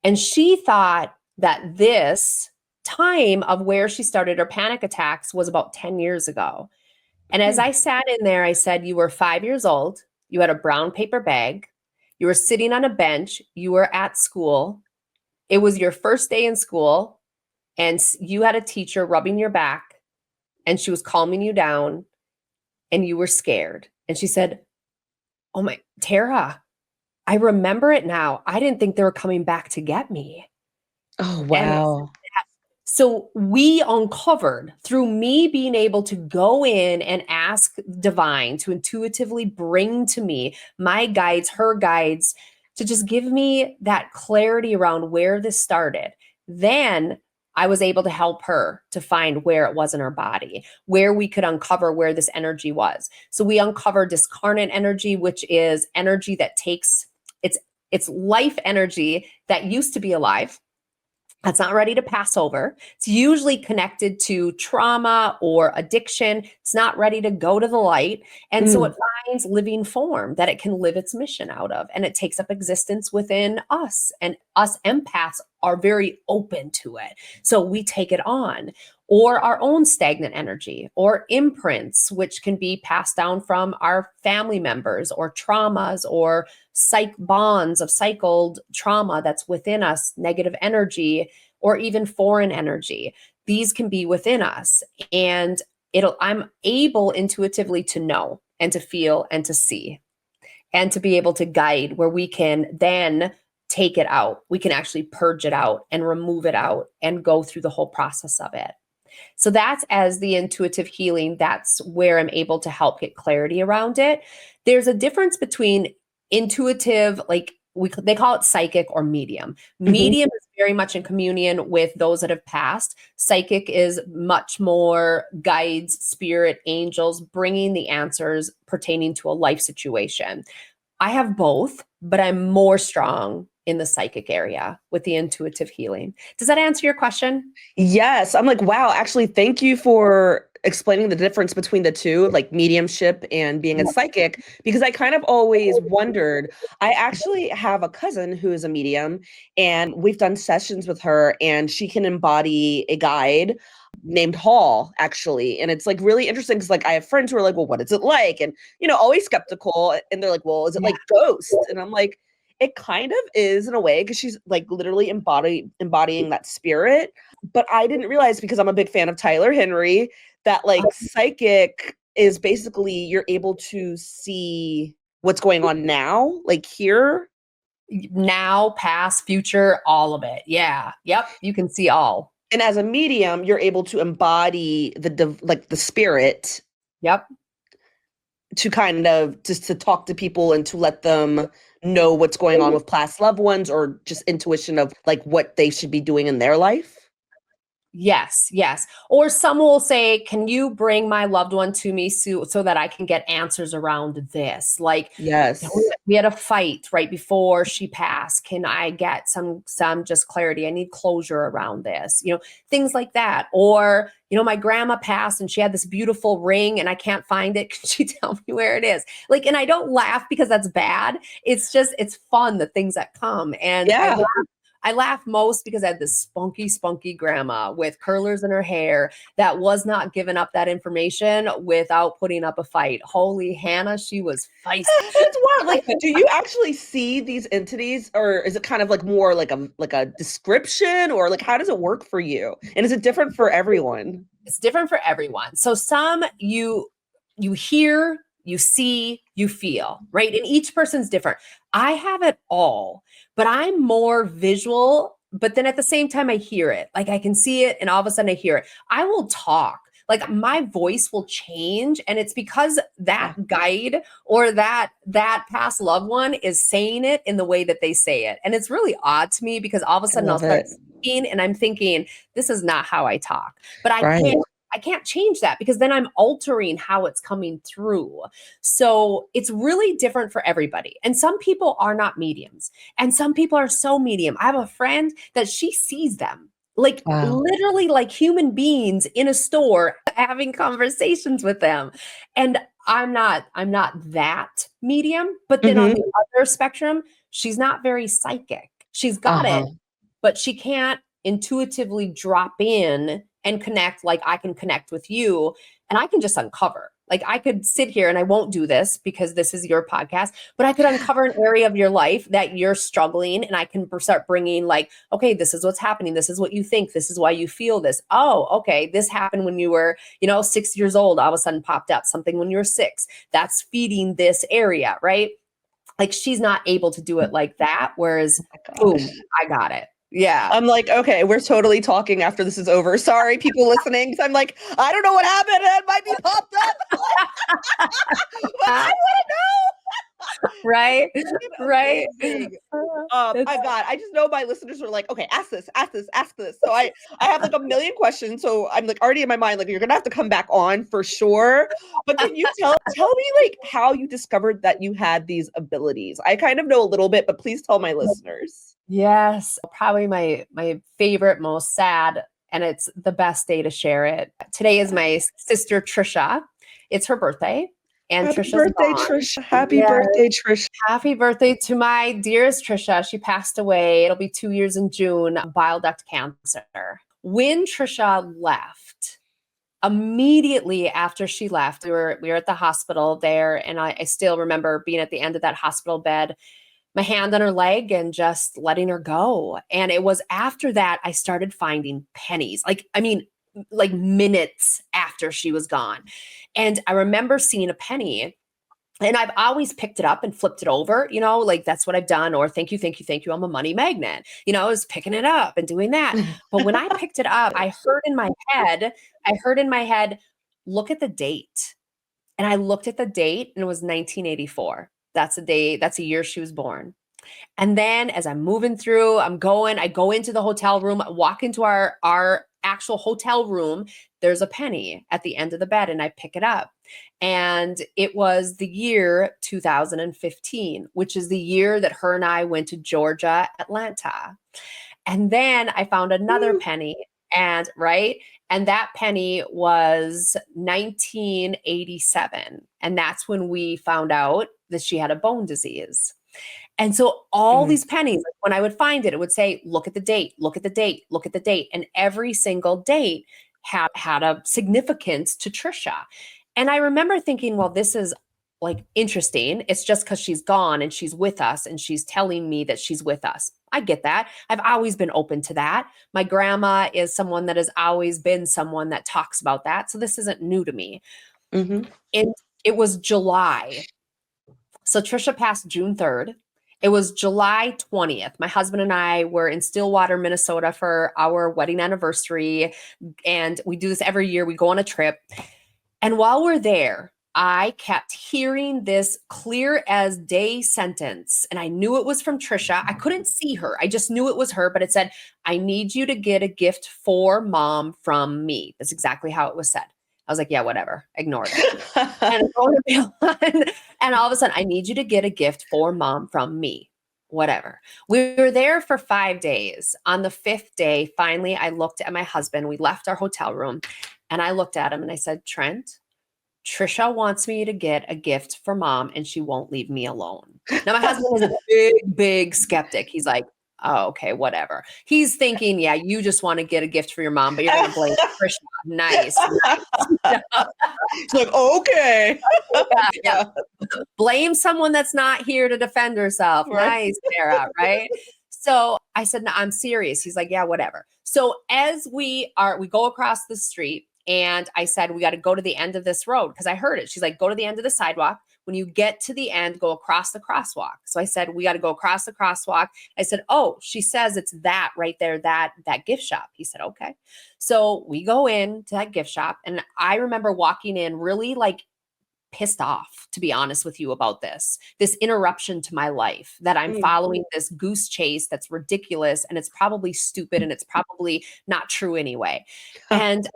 And she thought that this time of where she started her panic attacks was about 10 years ago. And as Mm. I sat in there, I said, you were 5 years old, you had a brown paper bag, you were sitting on a bench, you were at school, it was your first day in school, and you had a teacher rubbing your back, and she was calming you down, and you were scared. And she said, oh my, Tara, I remember it now. I didn't think they were coming back to get me. Oh, And wow. so we uncovered through me being able to go in and ask divine to intuitively bring to me my guides, her guides, to just give me that clarity around where this started. Then I was able to help her to find where it was in her body, where we could uncover where this energy was. So we uncovered discarnate energy, which is energy that takes it's life energy that used to be alive, that's not ready to pass over. It's usually connected to trauma or addiction. It's not ready to go to the light. And so Mm. it finds living form that it can live its mission out of. And it takes up existence within us. And us empaths are very open to it. So we take it on. Or our own stagnant energy, or imprints, which can be passed down from our family members, or traumas, or psych bonds of cycled trauma that's within us, negative energy, or even foreign energy. These can be within us. And I'm able intuitively to know and to feel and to see and to be able to guide where we can then take it out. We can actually purge it out and remove it out and go through the whole process of it. So that's as the intuitive healing, that's where I'm able to help get clarity around it. There's a difference between intuitive, like they call it psychic or medium. Mhm. Medium is very much in communion with those that have passed. Psychic is much more guides, spirit, angels, bringing the answers pertaining to a life situation. I have both, but I'm more strong in the psychic area with the intuitive healing. Does that answer your question? Yes, I'm like, wow, actually, thank you for explaining the difference between the two, like mediumship and being a psychic, because I kind of always wondered. I actually have a cousin who is a medium, and we've done sessions with her, and she can embody a guide named Hall, actually. And it's like really interesting because like I have friends who are like, well, what is it like? And always skeptical. And they're like, well, is it like ghost? And I'm like, it kind of is in a way because she's like literally embodying that spirit. But I didn't realize because I'm a big fan of Tyler Henry that like psychic is basically you're able to see what's going on now, like here. Now, past, future, all of it. Yeah. Yep. You can see all. And as a medium, you're able to embody like the spirit Yep. to kind of just to talk to people and to let them know what's going on with past loved ones or just intuition of like what they should be doing in their life? Yes, yes. Or some will say, can you bring my loved one to me so that I can get answers around this? Like, you know, Yes. we had a fight right before she passed. Can I get some just clarity? I need closure around this, you know, things like that. Or, you know, my grandma passed and she had this beautiful ring and I can't find it. Can she tell me where it is? Like, and I don't laugh because that's bad. It's just, it's fun, the things that come. And Yeah. I laugh most because I had this spunky grandma with curlers in her hair that was not giving up that information without putting up a fight. Holy Hannah, she was feisty. It's wild. Like, do you actually see these entities, or is it kind of like more like a description, or like how does it work for you? And is it different for everyone? It's different for everyone. So some you hear, you see, you feel, right? And each person's different. I have it all, but I'm more visual, but then at the same time I hear it. Like I can see it and all of a sudden I hear it. I will talk. Like my voice will change and it's because that guide or that past loved one is saying it in the way that they say it. And it's really odd to me because all of a I sudden I'll love start it. speaking and I'm thinking this is not how I talk. But Right. I can't change that because then I'm altering how it's coming through. So it's really different for everybody. And some people are not mediums and some people are so medium. I have a friend that she sees them like Wow. literally like human beings in a store having conversations with them. And I'm not that medium, but then on Mm-hmm. the other spectrum, she's not very psychic. She's got Uh-huh. it, but she can't intuitively drop in and connect like I can connect with you and I can just uncover. Like I could sit here and I won't do this because this is your podcast, but I could uncover an area of your life that you're struggling and I can start bringing like, okay, this is what's happening. This is what you think. This is why you feel this. Oh, okay. This happened when you were, 6 years old. All of a sudden popped up something when you were 6. That's feeding this area, right? Like she's not able to do it like that. Whereas, Oh my boom, gosh. I got it. Yeah. I'm like, okay, we're totally talking after this is over. Sorry, people listening. 'Cause I'm like, I don't know what happened. It might be popped up. But I want to Right? know. Right? Amazing. It's I just know my listeners are like, okay, ask this, ask this, ask this. So I have like a million questions. So I'm like already in my mind, like you're gonna have to come back on for sure. But can you tell me like how you discovered that you had these abilities? I kind of know a little bit, but please tell my listeners. yes, probably my favorite, most sad, and it's the best day to share it. Today is my sister Trisha. It's her birthday, and Happy Trisha's birthday, gone. Trish. Happy Yeah. birthday, Trish. Happy birthday to my dearest Trisha. She passed away. It'll be 2 years in June, bile duct cancer. When Trisha left, immediately after she left, we were at the hospital there, and I still remember being at the end of that hospital bed, my hand on her leg and just letting her go. And it was after that I started finding pennies. Like, I mean, like minutes after she was gone. And I remember seeing a penny and I've always picked it up and flipped it over, like that's what I've done. Or thank you, thank you, thank you. I'm a money magnet, I was picking it up and doing that. But when I picked it up, I heard in my head, look at the date. And I looked at the date and it was 1984. That's a year she was born. And then as I'm moving through, I go into the hotel room, I walk into our actual hotel room. There's a penny at the end of the bed and I pick it up. And it was the year 2015, which is the year that her and I went to Georgia, Atlanta. And then I found another penny and right. And that penny was 1987. And that's when we found out that she had a bone disease. And so all these pennies, like when I would find it, it would say, look at the date, look at the date, look at the date. And every single date had a significance to Trisha. And I remember thinking, well, this is like interesting. It's just because she's gone and she's with us and she's telling me that she's with us. I get that. I've always been open to that. My grandma is someone that has always been someone that talks about that. So this isn't new to me. Mm-hmm. And it was July. So Trisha passed June 3rd. It was July 20th. My husband and I were in Stillwater, Minnesota for our wedding anniversary. And we do this every year. We go on a trip. And while we're there, I kept hearing this clear as day sentence, and I knew it was from Trisha. I couldn't see her. I just knew it was her, but it said, I need you to get a gift for mom from me. That's exactly how it was said. I was like, yeah, whatever. Ignored it. And, and all of a sudden, I need you to get a gift for mom from me. Whatever. We were there for 5 days. On the 5th day, finally, I looked at my husband. We left our hotel room and I looked at him and I said, Trent, Trisha wants me to get a gift for mom and she won't leave me alone. Now, my husband is a big skeptic. He's like, oh, okay, whatever. He's thinking, yeah, you just want to get a gift for your mom, but you're going to blame Trisha. Nice. It's like, okay. Yeah. Blame someone that's not here to defend herself. Right. Nice, Tara, right? So I said, no, I'm serious. He's like, yeah, whatever. So as we go across the street, and I said, we got to go to the end of this road because I heard it. She's like, go to the end of the sidewalk. When you get to the end, go across the crosswalk. So I said, we got to go across the crosswalk. I said, oh, she says it's that right there, that gift shop. He said, okay. So we go in to that gift shop. And I remember walking in really like pissed off, to be honest with you, about this interruption to my life, that I'm following this goose chase that's ridiculous and it's probably stupid and it's probably not true anyway. And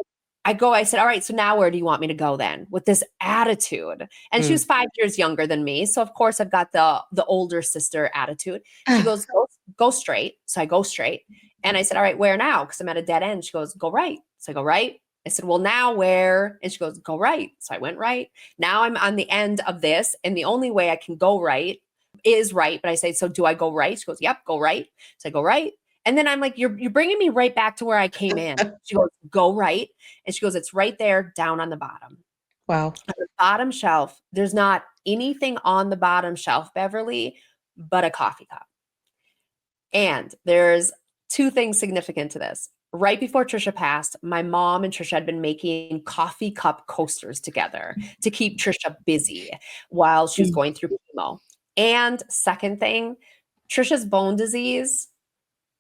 I said, all right, so now where do you want me to go then? With this attitude. And she was 5 years younger than me. So of course I've got the older sister attitude. She goes, go straight. So I go straight. And I said, all right, where now? Because I'm at a dead end. She goes, go right. So I go right. I said, well, now where? And she goes, go right. So I went right. Now I'm on the end of this. And the only way I can go right is right. But I say, so do I go right? She goes, yep, go right. So I go right. And then I'm like, you're bringing me right back to where I came in. She goes, go right. And she goes, it's right there down on the bottom. Wow. On the bottom shelf, there's not anything on the bottom shelf, Beverly, but a coffee cup. And there's 2 things significant to this. Right before Trisha passed, my mom and Trisha had been making coffee cup coasters together to keep Trisha busy while she was going through chemo. And second thing, Trisha's bone disease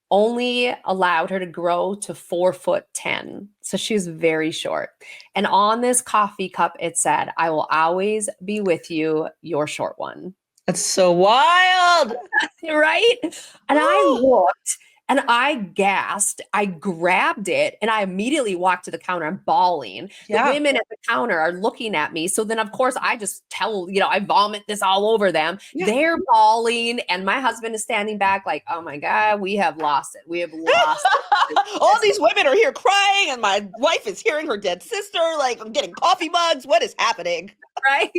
only allowed her to grow to 4'10". So she was very short. And on this coffee cup, it said, I will always be with you, your short one. That's so wild. Right? And I looked and I gasped. I grabbed it and I immediately walked to the counter. I'm bawling. Yeah. The women at the counter are looking at me. So then, of course, I just I vomit this all over them. Yeah. They're bawling. And my husband is standing back like, oh my God, we have lost it. We have lost it. All these women are here crying and my wife is hearing her dead sister. Like, I'm getting coffee mugs. What is happening? Right?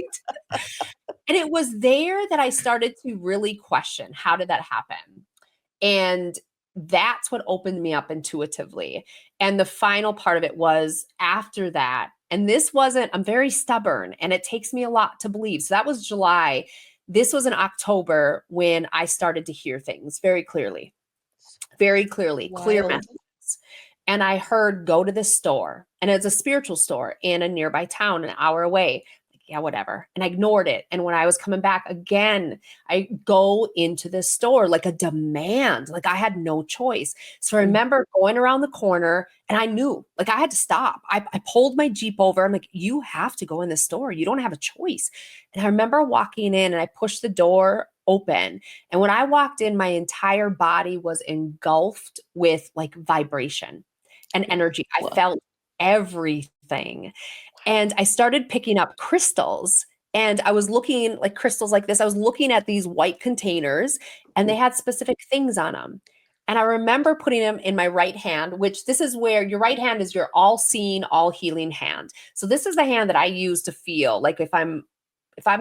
And it was there that I started to really question, how did that happen? And that's what opened me up intuitively. And the final part of it was after that. And this wasn't, I'm very stubborn and it takes me a lot to believe. So that was July. This was in October when I started to hear things very clearly, clear messages. And I heard, go to this store. And it's a spiritual store in a nearby town, an hour away. Yeah, whatever. And I ignored it. And when I was coming back again, I go into the store like a demand, like I had no choice. So I remember going around the corner and I knew like I had to stop. I pulled my Jeep over. I'm like, you have to go in the store. You don't have a choice. And I remember walking in and I pushed the door open. And when I walked in, my entire body was engulfed with like vibration and energy. I felt everything. And I started picking up crystals and I was looking like crystals like this. I was looking at these white containers and they had specific things on them. And I remember putting them in my right hand, which this is where your right hand is your all seeing, all healing hand. So this is the hand that I use to feel like if I'm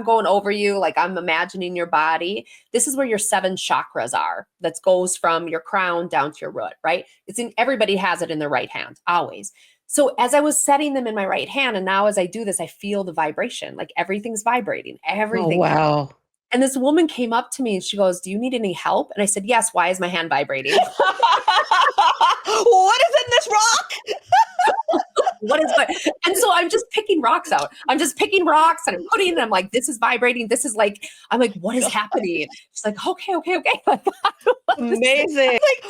going over you, like I'm imagining your body, this is where your 7 chakras are. That goes from your crown down to your root, right? Everybody has it in their right hand, always. So as I was setting them in my right hand, and now as I do this, I feel the vibration, like everything's vibrating, everything. Oh, wow. And this woman came up to me and she goes, do you need any help? And I said, yes. Why is my hand vibrating? What is in this rock? And so I'm just picking rocks out. I'm just picking rocks and I'm putting them like, this is vibrating. This is like, I'm like, what is happening? She's like, okay. Amazing. Like,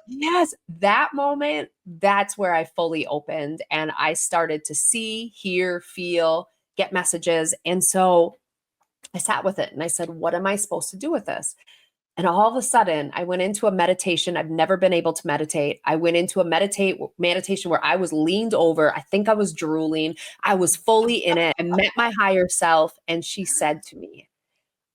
yes, that moment, that's where I fully opened and I started to see, hear, feel get messages. And so I sat with it and I said, what am I supposed to do with this? And all of a sudden, I went into a meditation. I've never been able to meditate. I went into a meditation where I was leaned over. I think I was drooling. I was fully in it. I met my higher self, and she said to me,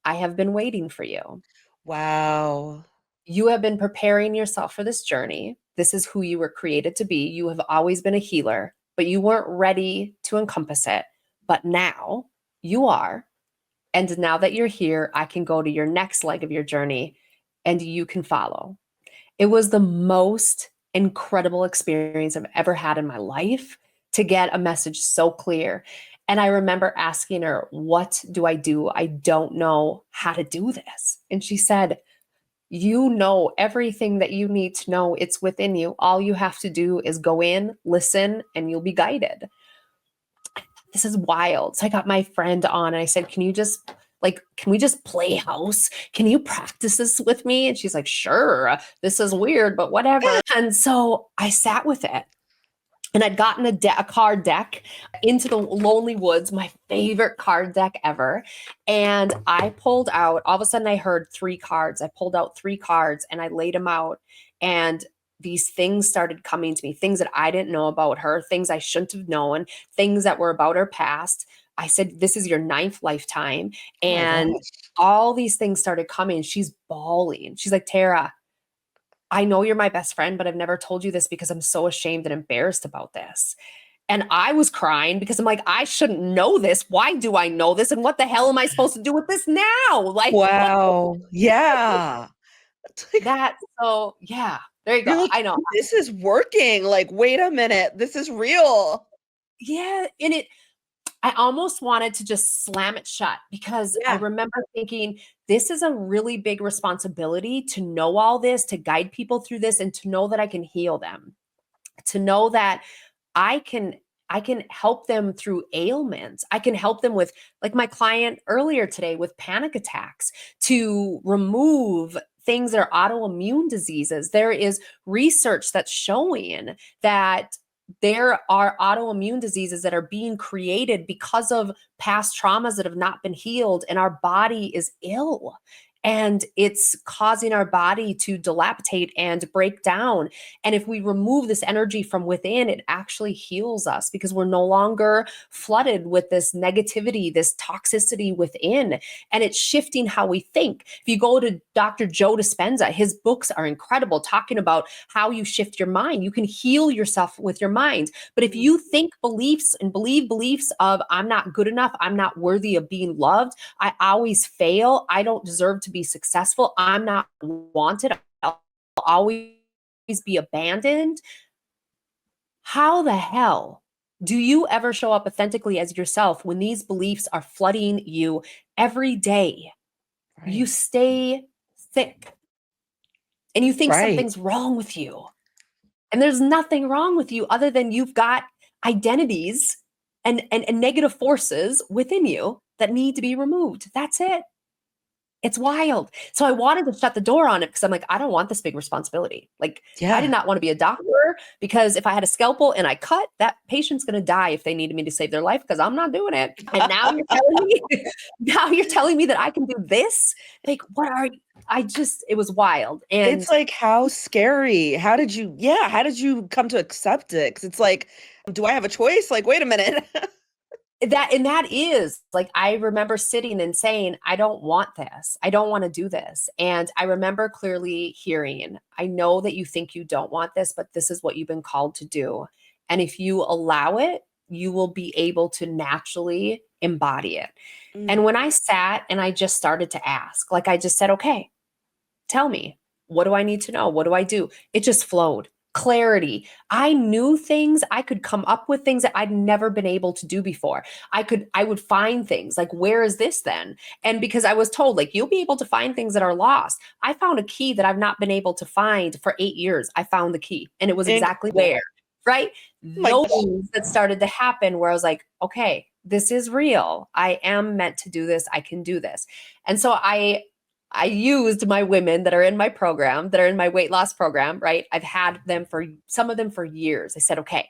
I have been waiting for you. Wow. You have been preparing yourself for this journey. This is who you were created to be. You have always been a healer, but you weren't ready to encompass it. But now you are. And now that you're here, I can go to your next leg of your journey and you can follow. It was the most incredible experience I've ever had in my life to get a message so clear. And I remember asking her, what do? I don't know how to do this. And she said, you know everything that you need to know. It's within you. All you have to do is go in, listen, and you'll be guided. This is wild. So I got my friend on and I said, can we just play house? Can you practice this with me? And she's like, sure, this is weird, but whatever. And so I sat with it. And I'd gotten a card deck, Into the Lonely Woods, my favorite card deck ever. And I pulled out, all of a sudden I heard 3 cards. I pulled out 3 cards and I laid them out. And these things started coming to me, things that I didn't know about her, things I shouldn't have known, things that were about her past. I said, this is your 9th lifetime. And all these things started coming. She's bawling. She's like, Tara, I know you're my best friend, but I've never told you this because I'm so ashamed and embarrassed about this. And I was crying because I'm like, I shouldn't know this. Why do I know this? And what the hell am I supposed to do with this now? Like, wow. Yeah. that. So yeah, there you go. Like, I know. This is working. Like, wait a minute. This is real. Yeah. And I almost wanted to just slam it shut because I remember thinking, this is a really big responsibility to know all this, to guide people through this, and to know that I can heal them, to know that I can help them through ailments. I can help them with, like my client earlier today, with panic attacks, to remove things that are autoimmune diseases. There is research that's showing that there are autoimmune diseases that are being created because of past traumas that have not been healed, and our body is ill. And it's causing our body to dilapidate and break down. And if we remove this energy from within, it actually heals us because we're no longer flooded with this negativity, this toxicity within. And it's shifting how we think. If you go to Dr. Joe Dispenza, his books are incredible, talking about how you shift your mind. You can heal yourself with your mind. But if you think beliefs and believe beliefs of, I'm not good enough, I'm not worthy of being loved, I always fail, I don't deserve to be successful, I'm not wanted, I'll always be abandoned. How the hell do you ever show up authentically as yourself when these beliefs are flooding you every day? Right. You stay sick and you think something's wrong with you. And there's nothing wrong with you other than you've got identities and negative forces within you that need to be removed. That's it. It's wild. So I wanted to shut the door on it because I'm like, I don't want this big responsibility. Like, I did not want to be a doctor because if I had a scalpel and I cut, that patient's going to die if they needed me to save their life because I'm not doing it. And now you're telling me that I can do this? Like, what are you? It was wild. And it's like, how scary. How did you come to accept it? Because it's like, do I have a choice? Like, wait a minute. That is like, I remember sitting and saying, I don't want this. I don't want to do this. And I remember clearly hearing, I know that you think you don't want this, but this is what you've been called to do. And if you allow it, you will be able to naturally embody it. And when I sat and I just started to ask, like I just said, okay, tell me, what do I need to know? What do I do? It just flowed. Clarity. I knew things. I could come up with things that I'd never been able to do before. I would find things like, where is this then? And because I was told, like, you'll be able to find things that are lost. I found a key that I've not been able to find for 8 years. I found the key and it was exactly where, right? Those things that started to happen where I was like, okay, this is real. I am meant to do this. I can do this. And so I used my women that are in my program, that are in my weight loss program, right? I've had them some of them for years. I said, okay,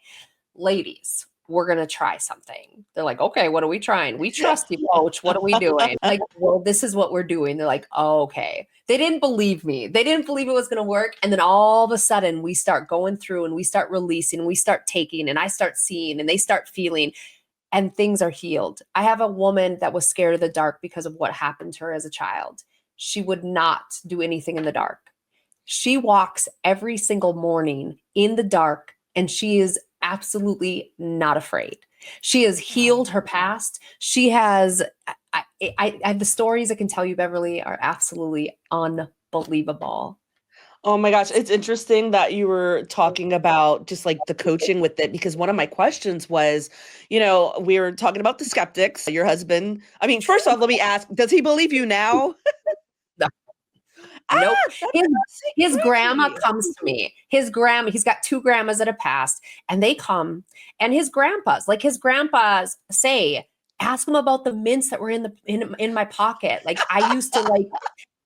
ladies, we're going to try something. They're like, okay, what are we trying? We trust you, coach. What are we doing? Like, well, this is what we're doing. They're like, oh, okay. They didn't believe me. They didn't believe it was going to work. And then all of a sudden we start going through and we start releasing, and we start taking, and I start seeing, and they start feeling, and things are healed. I have a woman that was scared of the dark because of what happened to her as a child. She would not do anything in the dark. She walks every single morning in the dark, and she is absolutely not afraid. She has healed her past. She has, I the stories I can tell you, Beverly, are absolutely unbelievable. Oh my gosh, it's interesting that you were talking about just like the coaching with it, because one of my questions was, we were talking about the skeptics, your husband. I mean, first off, let me ask, does he believe you now? Nope. That's His grandma crazy. comes to me. He's got 2 grandmas that have passed, and they come, and his grandpas say, ask him about the mints that were in my pocket. Like, I used to like,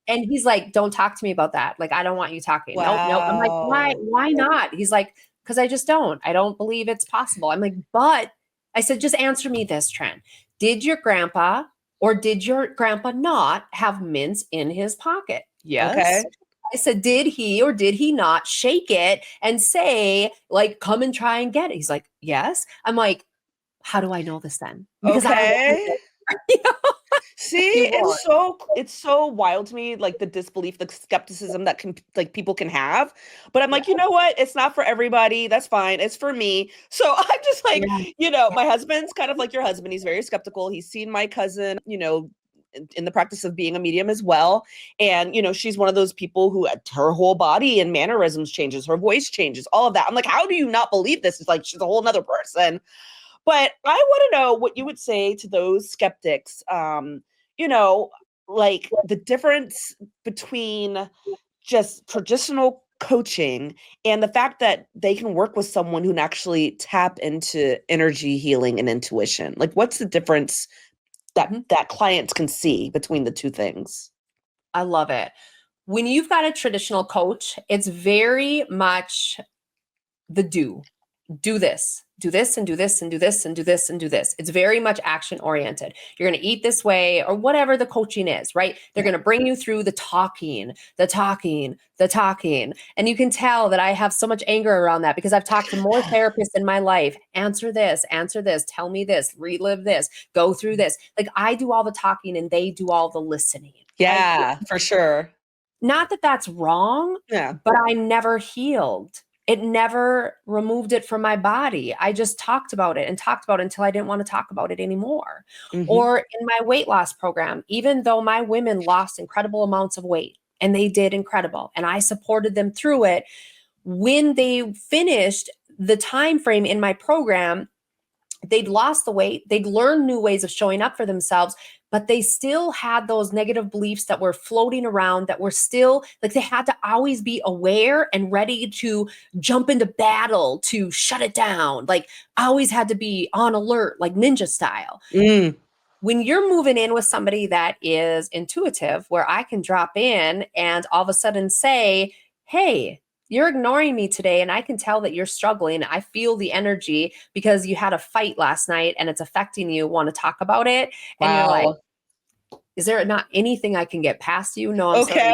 and he's like, don't talk to me about that. Like, I don't want you talking. Nope, nope. I'm like, why? Wow. Why not? He's like, because I don't believe it's possible. I'm like, but I said, just answer me this, Trent. Did your grandpa or did your grandpa not have mints in his pocket? Yes. Okay. I said, did he or did he not shake it and say, like, come and try and get it? He's like, yes. I'm like, how do I know this then? Because I wasn't Okay. there. You know? See, He was. it's so wild to me, like the disbelief, the skepticism that can like people can have. But I'm like, Yeah. you know what? It's not for everybody. That's fine. It's for me. So I'm just like, Yeah. my husband's kind of like your husband. He's very skeptical. He's seen my cousin, in the practice of being a medium as well. And, she's one of those people who her whole body and mannerisms changes, her voice changes, all of that. I'm like, how do you not believe this? It's like she's a whole nother person. But I want to know what you would say to those skeptics, like the difference between just traditional coaching and the fact that they can work with someone who can actually tap into energy healing and intuition. Like, what's the difference that clients can see between the two things? I love it. When you've got a traditional coach, it's very much the do this, do this, and do this, and do this, and do this, and do this. It's very much action oriented. You're going to eat this way, or whatever the coaching is, right? They're going to bring you through the talking, the talking, the talking. And you can tell that I have so much anger around that because I've talked to more therapists in my life. Answer this, tell me this, relive this, go through this. Like, I do all the talking and they do all the listening. Yeah, for sure. Not that that's wrong, Yeah. but I never healed. It never removed it from my body. I just talked about it until I didn't want to talk about it anymore. Mm-hmm. Or in my weight loss program, even though my women lost incredible amounts of weight, and they did incredible, and I supported them through it, when they finished the time frame in my program, they'd lost the weight, they'd learned new ways of showing up for themselves, but they still had those negative beliefs that were floating around, that were still like, they had to always be aware and ready to jump into battle to shut it down. Like, always had to be on alert, like ninja style. When you're moving in with somebody that is intuitive, where I can drop in and all of a sudden say, hey, you're ignoring me today, and I can tell that you're struggling. I feel the energy because you had a fight last night and it's affecting you. Want to talk about it? And you're like, is there not anything I can get past you? No, I'm sorry.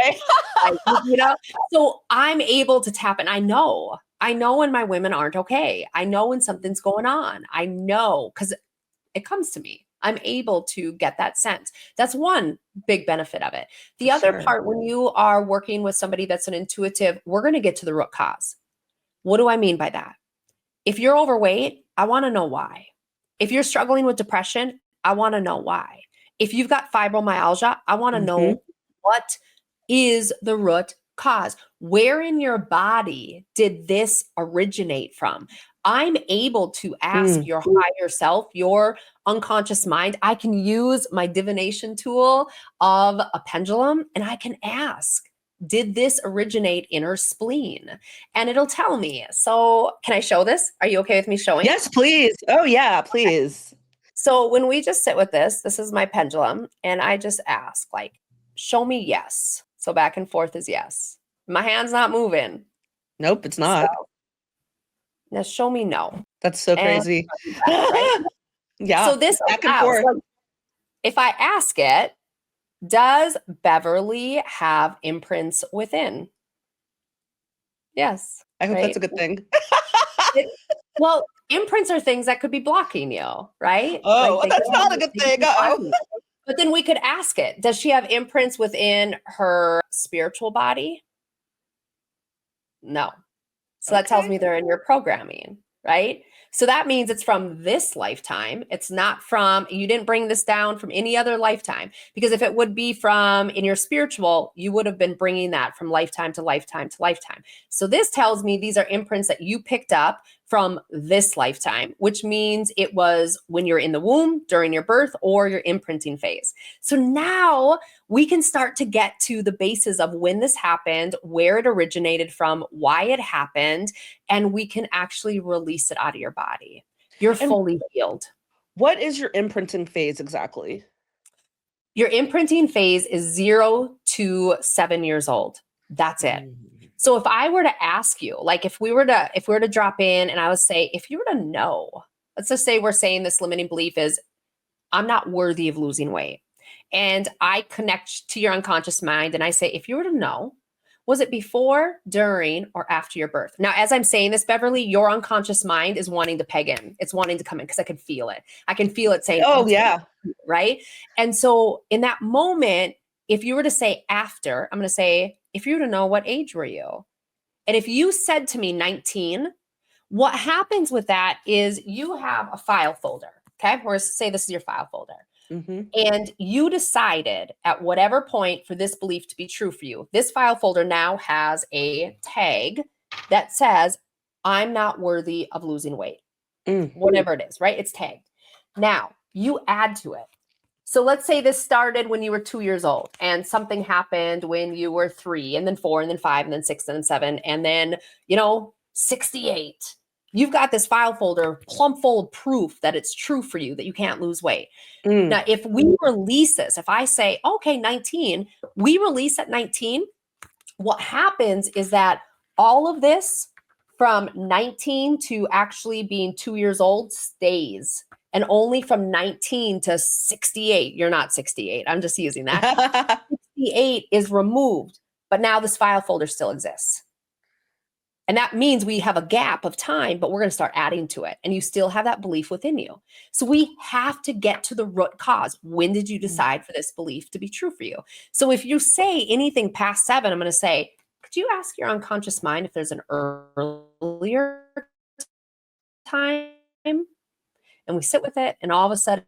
Okay. So I'm able to tap, and I know when my women aren't okay. I know when something's going on. I know because it comes to me. I'm able to get that sense. That's one big benefit of it. The other part, when you are working with somebody that's an intuitive, we're going to get to the root cause. What do I mean by that? If you're overweight, I want to know why. If you're struggling with depression, I want to know why. If you've got fibromyalgia, I want to know what is the root cause. Where in your body did this originate from? I'm able to ask your higher self, your unconscious mind. I can use my divination tool of a pendulum, and I can ask, did this originate in her spleen? And it'll tell me. So can I show this? Are you okay with me showing? Yes, please. Oh yeah, please. So when we just sit with this is my pendulum, and I just ask, like, show me yes. So back and forth is yes. My hand's not moving. Nope, it's not. So Now show me no. That's so And crazy. right? Yeah. So this Back and allows, forth. like, if I ask it, does Beverly have imprints within? Yes. I hope that's Right. a good thing. Well, imprints are things that could be blocking you, right? Oh, Like they that's could not a good they could thing. be Uh-oh. blocking you. But then we could ask it, does she have imprints within her spiritual body? No. So that tells Okay. me they're in your programming, right? So that means it's from this lifetime. It's not from, you didn't bring this down from any other lifetime. Because if it would be from in your spiritual, you would have been bringing that from lifetime to lifetime to lifetime. So this tells me these are imprints that you picked up from this lifetime, which means it was when you're in the womb, during your birth, or your imprinting phase. So now we can start to get to the basis of when this happened, where it originated from, why it happened, and we can actually release it out of your body. You're And fully healed. what is your imprinting phase exactly? Your imprinting phase is 0 to 7 years old. That's it. So if I were to ask you, like if we were to drop in and I would say, if you were to know, let's just say we're saying this limiting belief is, I'm not worthy of losing weight. And I connect to your unconscious mind and I say, if you were to know, was it before, during, or after your birth? Now, as I'm saying this, Beverly, your unconscious mind is wanting to peg in. It's wanting to come in because I can feel it. I can feel it saying, Oh, yeah. right? And so in that moment, if you were to say after, I'm going to say, if you were to know, what age were you? And if you said to me 19, what happens with that is you have a file folder. Okay. Or say this is your file folder. Mm-hmm. And you decided at whatever point for this belief to be true for you. This file folder now has a tag that says, I'm not worthy of losing weight. Whatever it is, right? It's tagged. Now you add to it. So let's say this started when you were 2 years old and something happened when you were 3 and then 4 and then 5 and then 6 and then 7 and then, 68. You've got this file folder plumb full of proof that it's true for you that you can't lose weight. Now, if we release this, if I say, okay, 19, we release at 19, what happens is that all of this from 19 to actually being 2 years old stays. And only from 19 to 68, you're not 68, I'm just using that. 68 is removed, but now this file folder still exists. And that means we have a gap of time, but we're going to start adding to it. And you still have that belief within you. So we have to get to the root cause. When did you decide for this belief to be true for you? So if you say anything past 7, I'm going to say, could you ask your unconscious mind if there's an earlier time? And we sit with it, and all of a sudden,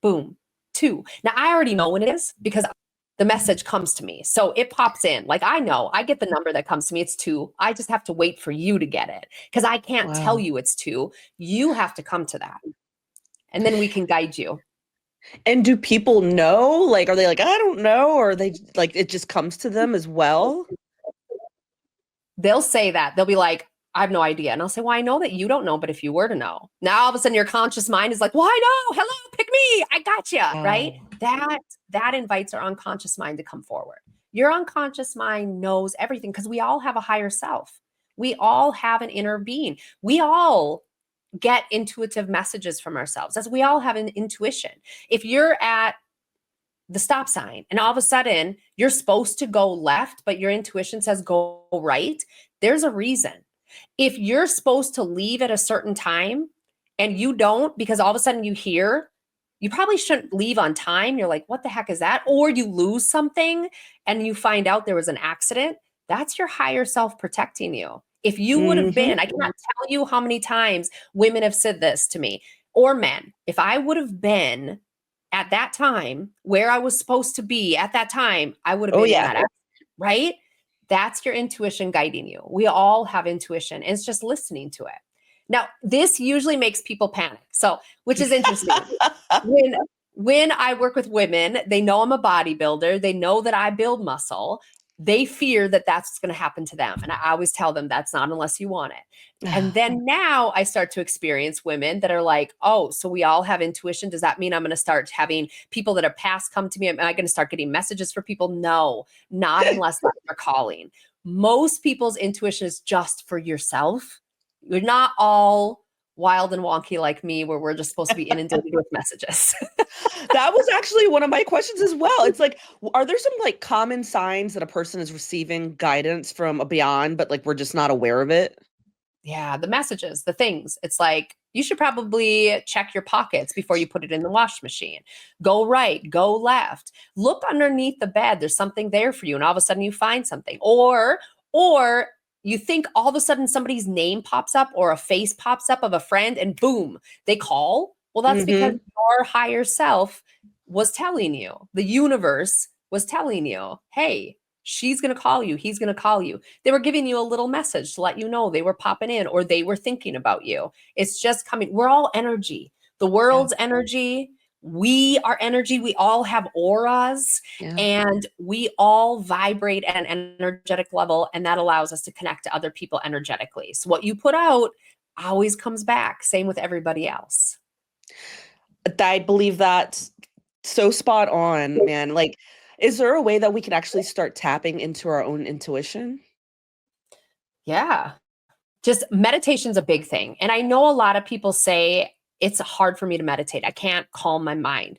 boom, 2. Now, I already know when it is because the message comes to me. So it pops in. Like I know, I get the number that comes to me. It's 2. I just have to wait for you to get it because I can't tell you it's 2. You have to come to that. And then we can guide you. And do people know? Like, are they like, I don't know? Or they like, it just comes to them as well? They'll say that. They'll be like, I have no idea. And I'll say, well, I know that you don't know, but if you were to know, now all of a sudden your conscious mind is like, well, I know. Hello, pick me. I got you. Right? That invites our unconscious mind to come forward. Your unconscious mind knows everything because we all have a higher self. We all have an inner being. We all get intuitive messages from ourselves, as we all have an intuition. If you're at the stop sign and all of a sudden you're supposed to go left, but your intuition says go right, there's a reason. If you're supposed to leave at a certain time and you don't, because all of a sudden you hear, you probably shouldn't leave on time. You're like, what the heck is that? Or you lose something and you find out there was an accident. That's your higher self protecting you. If you would have been, I cannot tell you how many times women have said this to me, or men. If I would have been at that time where I was supposed to be at that time, I would have been in that accident, right? That's your intuition guiding you. We all have intuition, and it's just listening to it. Now, this usually makes people panic. So, which is interesting. When I work with women, they know I'm a bodybuilder. They know that I build muscle. They fear that that's what's going to happen to them. And I always tell them that's not unless you want it. And then now I start to experience women that are like, oh, so we all have intuition. Does that mean I'm going to start having people that are past come to me? Am I going to start getting messages for people? No, not unless they're calling. Most people's intuition is just for yourself. You're not all wild and wonky like me, where we're just supposed to be inundated with messages. That was actually one of my questions as well. It's like, are there some like common signs that a person is receiving guidance from a beyond, but like we're just not aware of it? Yeah, the messages, the things. It's like, you should probably check your pockets before you put it in the wash machine. Go right, go left. Look underneath the bed. There's something there for you. And all of a sudden you find something. Or you think all of a sudden somebody's name pops up or a face pops up of a friend and boom, they call. Well, that's because your higher self was telling you. The universe was telling you, hey, she's going to call you. He's going to call you. They were giving you a little message to let you know they were popping in or they were thinking about you. It's just coming. We're all energy. The world's energy. We are energy. We all have auras and we all vibrate at an energetic level. And that allows us to connect to other people energetically. So what you put out always comes back. Same with everybody else. I believe that's so spot on, man. Like, is there a way that we can actually start tapping into our own intuition? Yeah. Just meditation's a big thing. And I know a lot of people say it's hard for me to meditate. I can't calm my mind.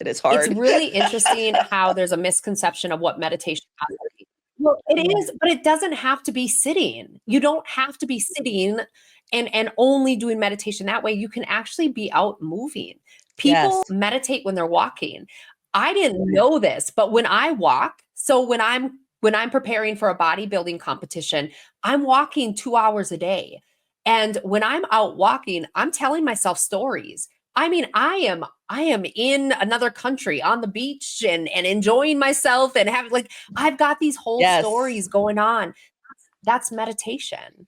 It is hard. It's really interesting how there's a misconception of what meditation is. Well, it is, but it doesn't have to be sitting. You don't have to be sitting and only doing meditation that way. You can actually be out moving. People meditate when they're walking. I didn't know this, but when I walk, so when I'm preparing for a bodybuilding competition, I'm walking 2 hours a day. And when I'm out walking, I'm telling myself stories. I mean, I am in another country on the beach and enjoying myself and having like, I've got these whole stories going on. That's meditation.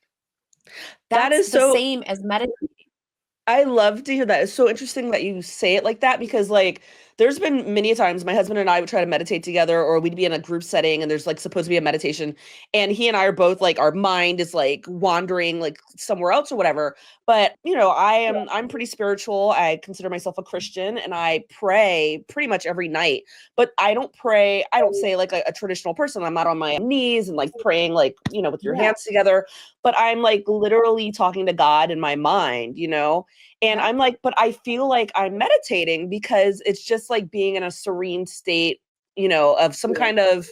That is the so same as meditating. I love to hear that. It's so interesting that you say it like that because like there's been many times my husband and I would try to meditate together or we'd be in a group setting and there's like supposed to be a meditation and he and I are both like our mind is like wandering like somewhere else or whatever. But you know, I'm pretty spiritual. I consider myself a Christian and I pray pretty much every night. But I don't say like a traditional person. I'm not on my knees and like praying like, you know, with your hands together, but I'm like literally talking to God in my mind, you know? And I'm like, but I feel like I'm meditating because it's just like being in a serene state, you know, of some kind of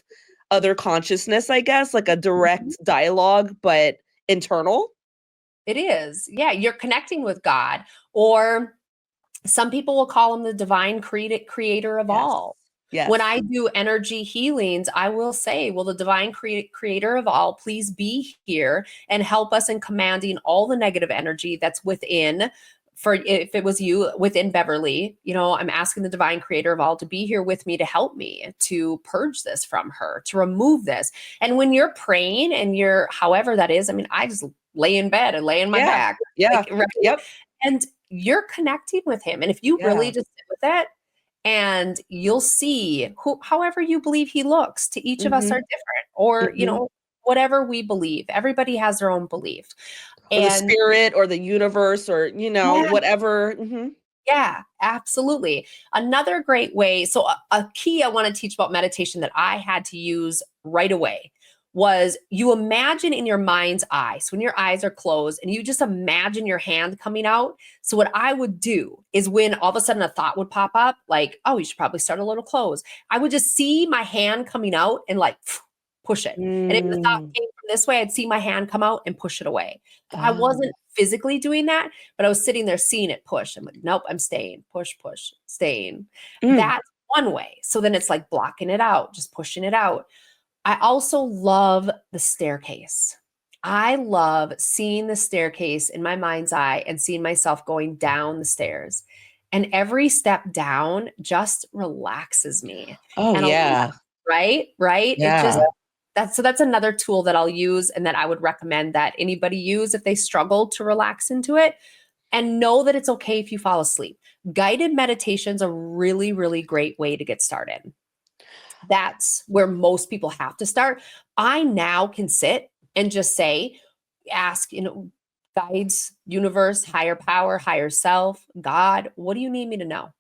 other consciousness, I guess, like a direct dialogue, but internal. It is. Yeah. You're connecting with God, or some people will call him the divine creator of all. Yes. When I do energy healings, I will say, will the divine creator of all please be here and help us in commanding all the negative energy that's within. For if it was you within Beverly, you know, I'm asking the divine creator of all to be here with me to help me to purge this from her, to remove this. And when you're praying and you're, however that is, I mean, I just lay in bed and lay in my back. Yeah. Like, and you're connecting with him. And if you really just sit with it, and you'll see however you believe he looks, to each of us are different, or, you know, whatever we believe, everybody has their own belief. Or the spirit or the universe or, you know, whatever. Yeah, absolutely. Another great way. So a key I want to teach about meditation that I had to use right away was you imagine in your mind's eye. So when your eyes are closed and you just imagine your hand coming out. So what I would do is when all of a sudden a thought would pop up, like, oh, you should probably start a little close. I would just see my hand coming out and like push it. And if the thought came from this way, I'd see my hand come out and push it away. I wasn't physically doing that, but I was sitting there seeing it push. I'm like, nope, I'm staying, push, staying. That's one way. So then it's like blocking it out, just pushing it out. I also love the staircase. I love seeing the staircase in my mind's eye and seeing myself going down the stairs. And every step down just relaxes me. Oh, and yeah. Right? Yeah. It just, that's another tool that I'll use and that I would recommend that anybody use if they struggle to relax into it. And know that it's okay if you fall asleep. Guided meditation's a really, really great way to get started. That's where most people have to start. I now can sit and just say, ask, you know, guides, universe, higher power, higher self, God, what do you need me to know?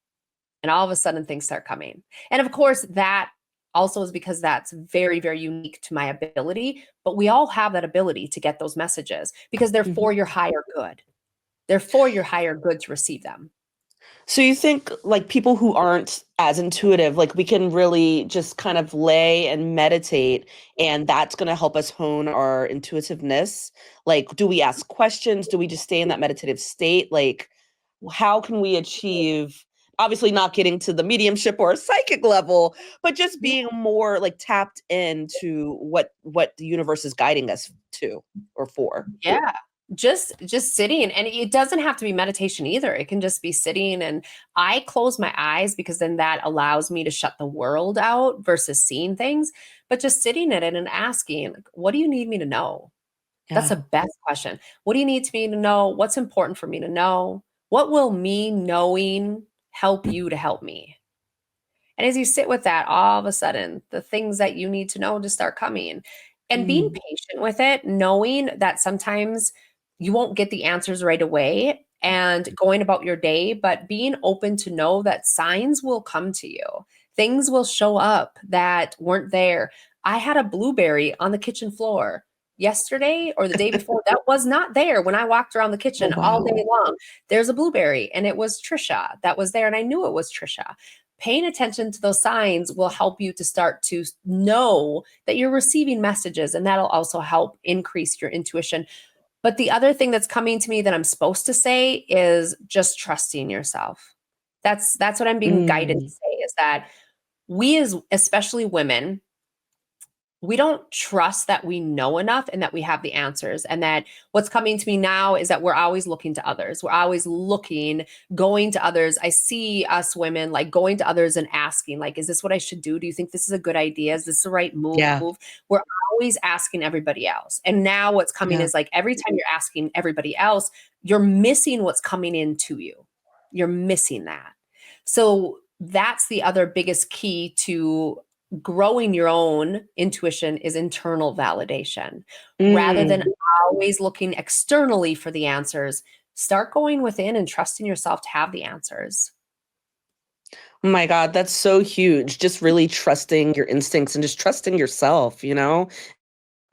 And all of a sudden things start coming. And of course, that also is because that's very, very unique to my ability. But we all have that ability to get those messages because they're Mhm. for your higher good. They're for your higher good to receive them. So you think like people who aren't as intuitive, like we can really just kind of lay and meditate, and that's going to help us hone our intuitiveness? Like, do we ask questions? Do we just stay in that meditative state? Like, how can we achieve, obviously not getting to the mediumship or a psychic level, but just being more like tapped into what the universe is guiding us to or for? Yeah. Just sitting, and it doesn't have to be meditation either. It can just be sitting, and I close my eyes because then that allows me to shut the world out versus seeing things, but just sitting in it and asking, like, what do you need me to know? That's Yeah. the best question. What do you need me to know? What's important for me to know? What will me knowing help you to help me? And as you sit with that, all of a sudden, the things that you need to know just start coming. And being Mm. patient with it, knowing that sometimes you won't get the answers right away and going about your day, but being open to know that signs will come to you. Things will show up that weren't there. I had a blueberry on the kitchen floor yesterday or the day before that was not there when I walked around the Oh, kitchen all wow. day long. There's a blueberry, and it was Trisha that was there, and I knew it was Trisha. Paying attention to those signs will help you to start to know that you're receiving messages, and that'll also help increase your intuition. But the other thing that's coming to me that I'm supposed to say is just trusting yourself. That's what I'm being guided to Mm. say, is that we, as especially women, we don't trust that we know enough and that we have the answers. And that what's coming to me now is that we're always looking to others. We're always looking, going to others. I see us women like going to others and asking, like, is this what I should do? Do you think this is a good idea? Is this the right move? Yeah. We're always asking everybody else. And now what's coming Yeah. is like every time you're asking everybody else, you're missing what's coming into you. You're missing that. So that's the other biggest key to growing your own intuition, is internal validation. Rather than Mm. always looking externally for the answers, start going within and trusting yourself to have the answers. Oh my God, that's so huge. Just really trusting your instincts and just trusting yourself, and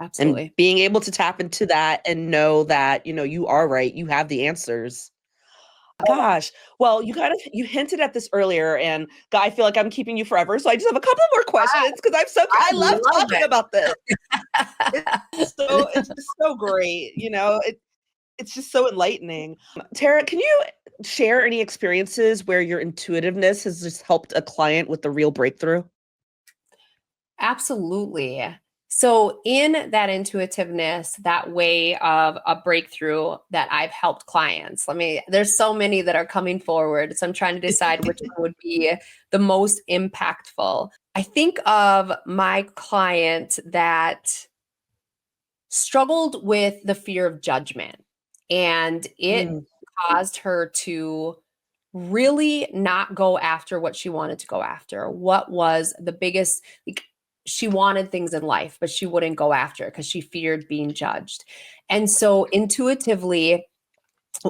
Absolutely. being able to tap into that and know that, you are right. You have the answers. Gosh. Well, you hinted at this earlier, and God, I feel like I'm keeping you forever. So I just have a couple more questions because I I love love talking about this. It's it. just so great. It's just so enlightening. Tara, can you share any experiences where your intuitiveness has just helped a client with the real breakthrough? Absolutely. So, in that intuitiveness, that way of a breakthrough that I've helped clients, there's so many that are coming forward. So, I'm trying to decide which one would be the most impactful. I think of my client that struggled with the fear of judgment, and it Mm. caused her to really not go after what she wanted to go after. What was the biggest, like, she wanted things in life, but she wouldn't go after it because she feared being judged. And so intuitively,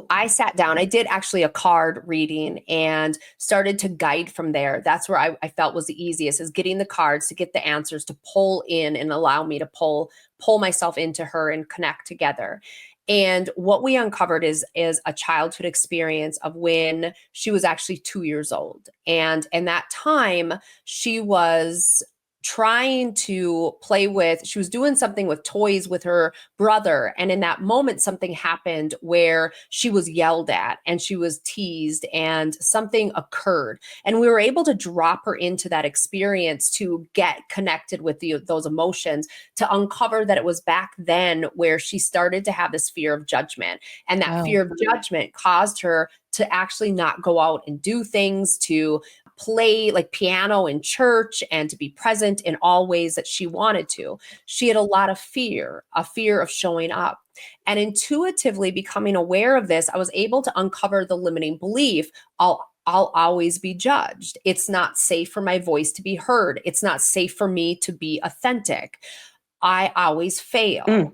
I sat down, I did actually a card reading and started to guide from there. That's where I felt was the easiest, is getting the cards to get the answers to pull in and allow me to pull myself into her and connect together. And what we uncovered is a childhood experience of when she was actually 2 years old. And in that time, she was trying to play with, she was doing something with toys with her brother. And in that moment, something happened where she was yelled at and she was teased and something occurred. And we were able to drop her into that experience to get connected with those emotions, to uncover that it was back then where she started to have this fear of judgment. And that Wow. fear of judgment caused her to actually not go out and do things, to play like piano in church and to be present in all ways that she wanted to. She had a lot of fear, a fear of showing up. And intuitively becoming aware of this, I was able to uncover the limiting belief: I'll always be judged. It's not safe for my voice to be heard. It's not safe for me to be authentic. I always Mm. fail.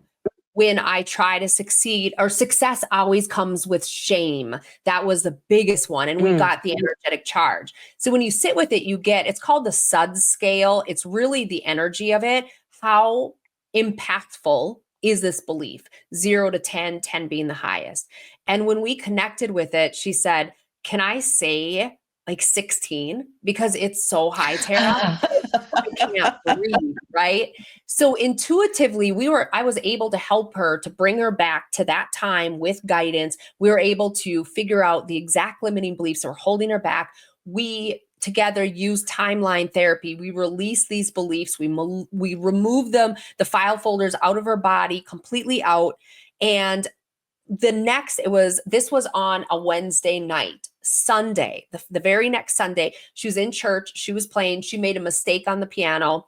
when I try to succeed, or success always comes with shame. That was the biggest one. And we got the energetic charge. So when you sit with it, you get, it's called the SUDS scale. It's really the energy of it. How impactful is this belief? 0 to 10, 10 being the highest. And when we connected with it, she said, can I say like 16? Because it's so high, Tara. I can't breathe, right? So intuitively, I was able to help her to bring her back to that time with guidance. We were able to figure out the exact limiting beliefs that were holding her back. We together use timeline therapy. We release these beliefs. We remove them, the file folders out of her body, completely out. And this was on a Wednesday night. Sunday, the very next Sunday, she was in church. She was playing. She made a mistake on the piano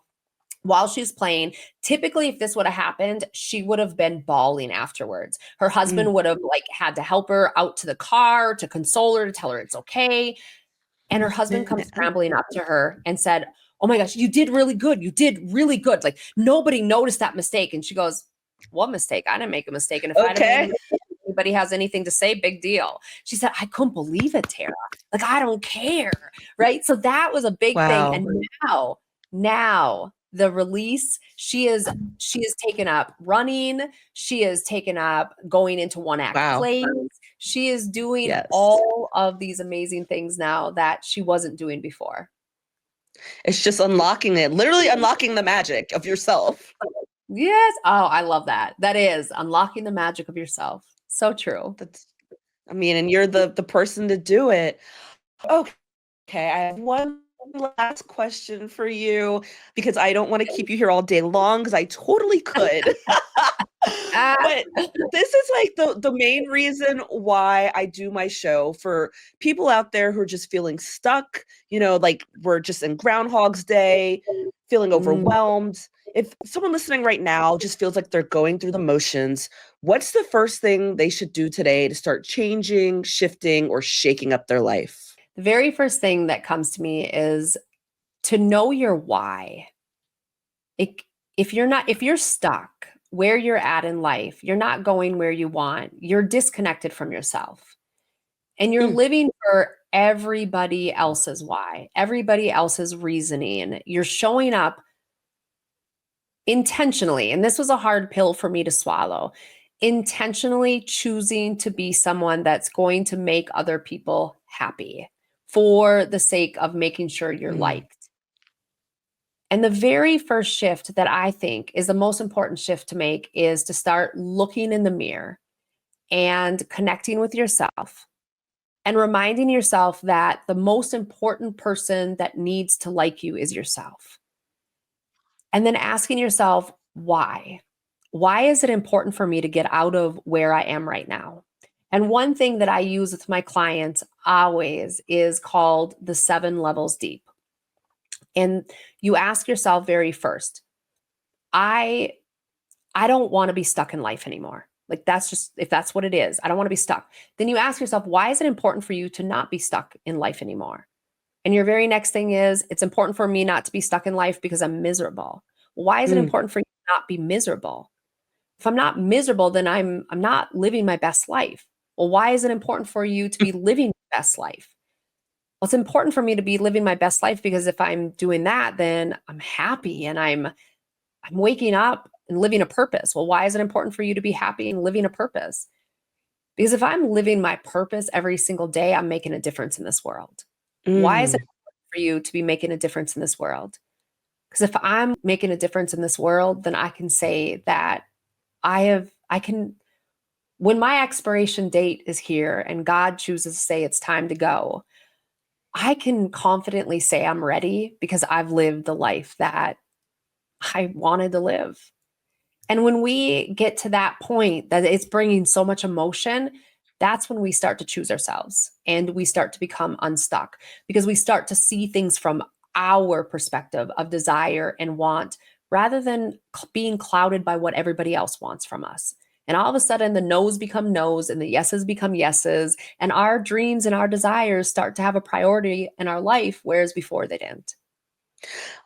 while she was playing. Typically, if this would have happened, she would have been bawling afterwards. Her husband would have had to help her out to the car to console her, to tell her it's okay. And her husband comes scrambling up to her and said, oh my gosh, you did really good. You did really good. Like, nobody noticed that mistake. And she goes, what mistake? I didn't make a mistake. And if I didn't, anybody has anything to say, big deal. She said, I couldn't believe it, Tara. Like, I don't care. Right. So that was a big thing. And now the release, she is taken up running. She is taken up going into one act plays. She is doing all of these amazing things now that she wasn't doing before. It's just unlocking it, literally unlocking the magic of yourself. Yes. Oh, I love that. That is unlocking the magic of yourself. So true. And you're the person to do it. Okay. I have one last question for you, because I don't want to keep you here all day long, because I totally could. But this is like the main reason why I do my show, for people out there who are just feeling stuck, like we're just in Groundhog's Day, feeling overwhelmed. If someone listening right now just feels like they're going through the motions, what's the first thing they should do today to start changing, shifting, or shaking up their life? The very first thing that comes to me is to know your why. If you're stuck where you're at in life, you're not going where you want, you're disconnected from yourself, and you're living for everybody else's why, everybody else's reasoning. You're showing up intentionally, and this was a hard pill for me to swallow, intentionally choosing to be someone that's going to make other people happy for the sake of making sure you're liked. And the very first shift that I think is the most important shift to make is to start looking in the mirror and connecting with yourself and reminding yourself that the most important person that needs to like you is yourself. And then asking yourself, why? Why is it important for me to get out of where I am right now? And one thing that I use with my clients always is called the 7 levels deep. And you ask yourself very first, I don't want to be stuck in life anymore. Like, that's just, if that's what it is, I don't want to be stuck. Then you ask yourself, why is it important for you to not be stuck in life anymore? And your very next thing is, it's important for me not to be stuck in life because I'm miserable. Why is it important for you to not be miserable? If I'm not miserable, then I'm not living my best life. Well, why is it important for you to be living your best life? Well, it's important for me to be living my best life because if I'm doing that, then I'm happy and I'm waking up and living a purpose. Well, why is it important for you to be happy and living a purpose? Because if I'm living my purpose every single day, I'm making a difference in this world. Why is it important for you to be making a difference in this world? Because if I'm making a difference in this world, then I can say that when my expiration date is here and God chooses to say it's time to go, I can confidently say I'm ready because I've lived the life that I wanted to live. And when we get to that point that it's bringing so much emotion, that's when we start to choose ourselves and we start to become unstuck because we start to see things from our perspective of desire and want rather than being clouded by what everybody else wants from us. And all of a sudden the no's become no's and the yeses become yeses, and our dreams and our desires start to have a priority in our life, whereas before they didn't.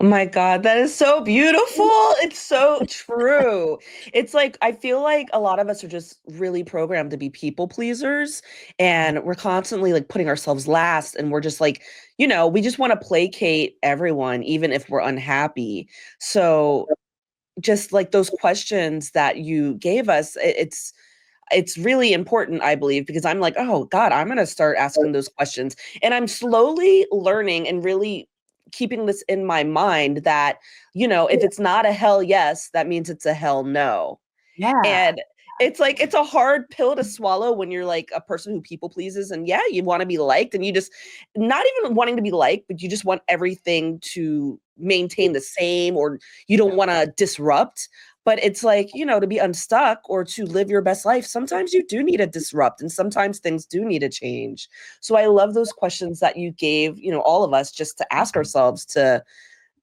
Oh my God, that is so beautiful. It's so true. It's like, I feel like a lot of us are just really programmed to be people pleasers, and we're constantly like putting ourselves last. And we're just like, we just want to placate everyone, even if we're unhappy. So, just like those questions that you gave us, it's really important, I believe, because I'm like, oh God, I'm going to start asking those questions. And I'm slowly learning and really keeping this in my mind that, if it's not a hell yes, that means it's a hell no. Yeah. And it's like, it's a hard pill to swallow when you're like a person who people pleases. And yeah, you want to be liked, and you just not even wanting to be liked, but you just want everything to maintain the same, or you don't want to disrupt. But it's like, to be unstuck or to live your best life, sometimes you do need to disrupt, and sometimes things do need to change. So I love those questions that you gave, all of us, just to ask ourselves to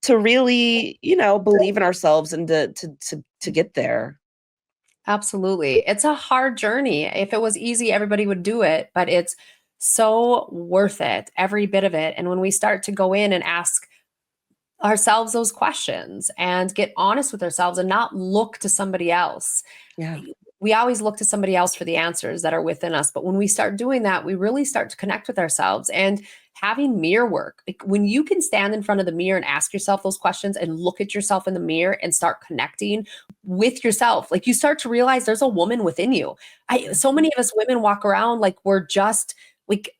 really, believe in ourselves and to get there. Absolutely. It's a hard journey. If it was easy, everybody would do it, but it's so worth it, every bit of it. And when we start to go in and ask ourselves those questions and get honest with ourselves and not look to somebody else. Yeah. We always look to somebody else for the answers that are within us. But when we start doing that, we really start to connect with ourselves and having mirror work. Like when you can stand in front of the mirror and ask yourself those questions and look at yourself in the mirror and start connecting with yourself, like you start to realize there's a woman within you. So many of us women walk around like we're just like,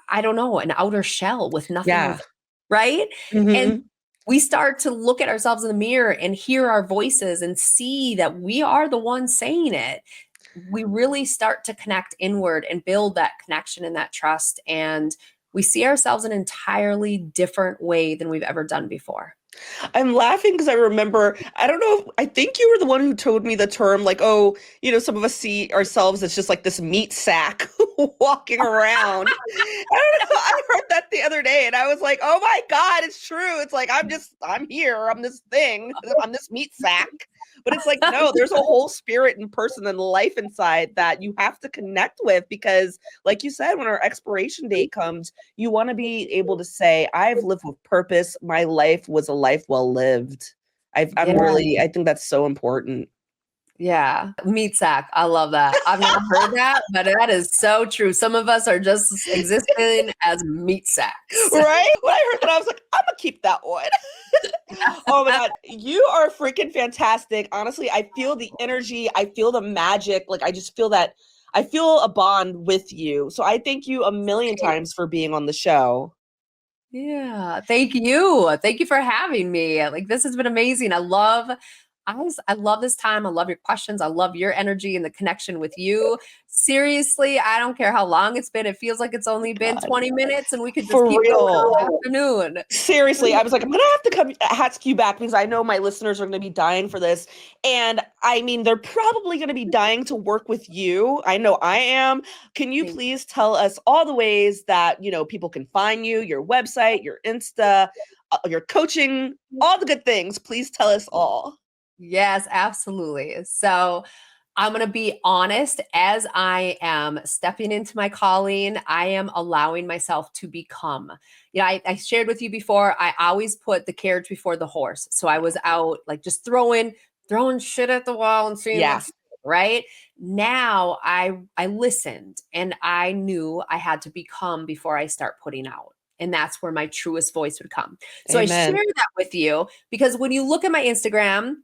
I don't know, an outer shell with nothing Yeah. within, right? And Hmm. we start to look at ourselves in the mirror and hear our voices and see that we are the ones saying it. We really start to connect inward and build that connection and that trust. And we see ourselves in an entirely different way than we've ever done before. I'm laughing because I remember, I don't know, I think you were the one who told me the term, like, oh, some of us see ourselves as just like this meat sack walking around. I don't know. I heard that the other day, and I was like, oh my God, it's true. It's like, I'm here. I'm this thing. I'm this meat sack. But it's like, no, there's a whole spirit and person and life inside that you have to connect with, because, like you said, when our expiration date comes, you want to be able to say, I've lived with purpose. My life was a life well lived. Yeah. I think that's so important. Yeah. Meat sack. I love that. I've not heard that, but that is so true. Some of us are just existing as meat sacks. Right? When I heard that, I was like, I'm gonna keep that one. Oh my God. You are freaking fantastic. Honestly, I feel the energy. I feel the magic. Like, I just feel that I feel a bond with you. So I thank you a million times for being on the show. Yeah, thank you. Thank you for having me. Like this has been amazing. I love this time. I love your questions. I love your energy and the connection with you. Seriously, I don't care how long it's been. It feels like it's only been God. 20 minutes and we could just For keep going real. all afternoon. Seriously, I was like, I'm gonna have to come ask you back, because I know my listeners are gonna be dying for this. And I mean, they're probably gonna be dying to work with you. I know I am. Can you Thank please tell us all the ways that, people can find you, your website, your Insta, your coaching, all the good things? Please tell us all. Yes, absolutely. So I'm going to be honest, as I am stepping into my calling, I am allowing myself to become. I shared with you before, I always put the carriage before the horse. So I was out like just throwing shit at the wall and seeing Yeah. what's right. Now I listened and I knew I had to become before I start putting out. And that's where my truest voice would come. So I Amen. shared that with you because when you look at my Instagram,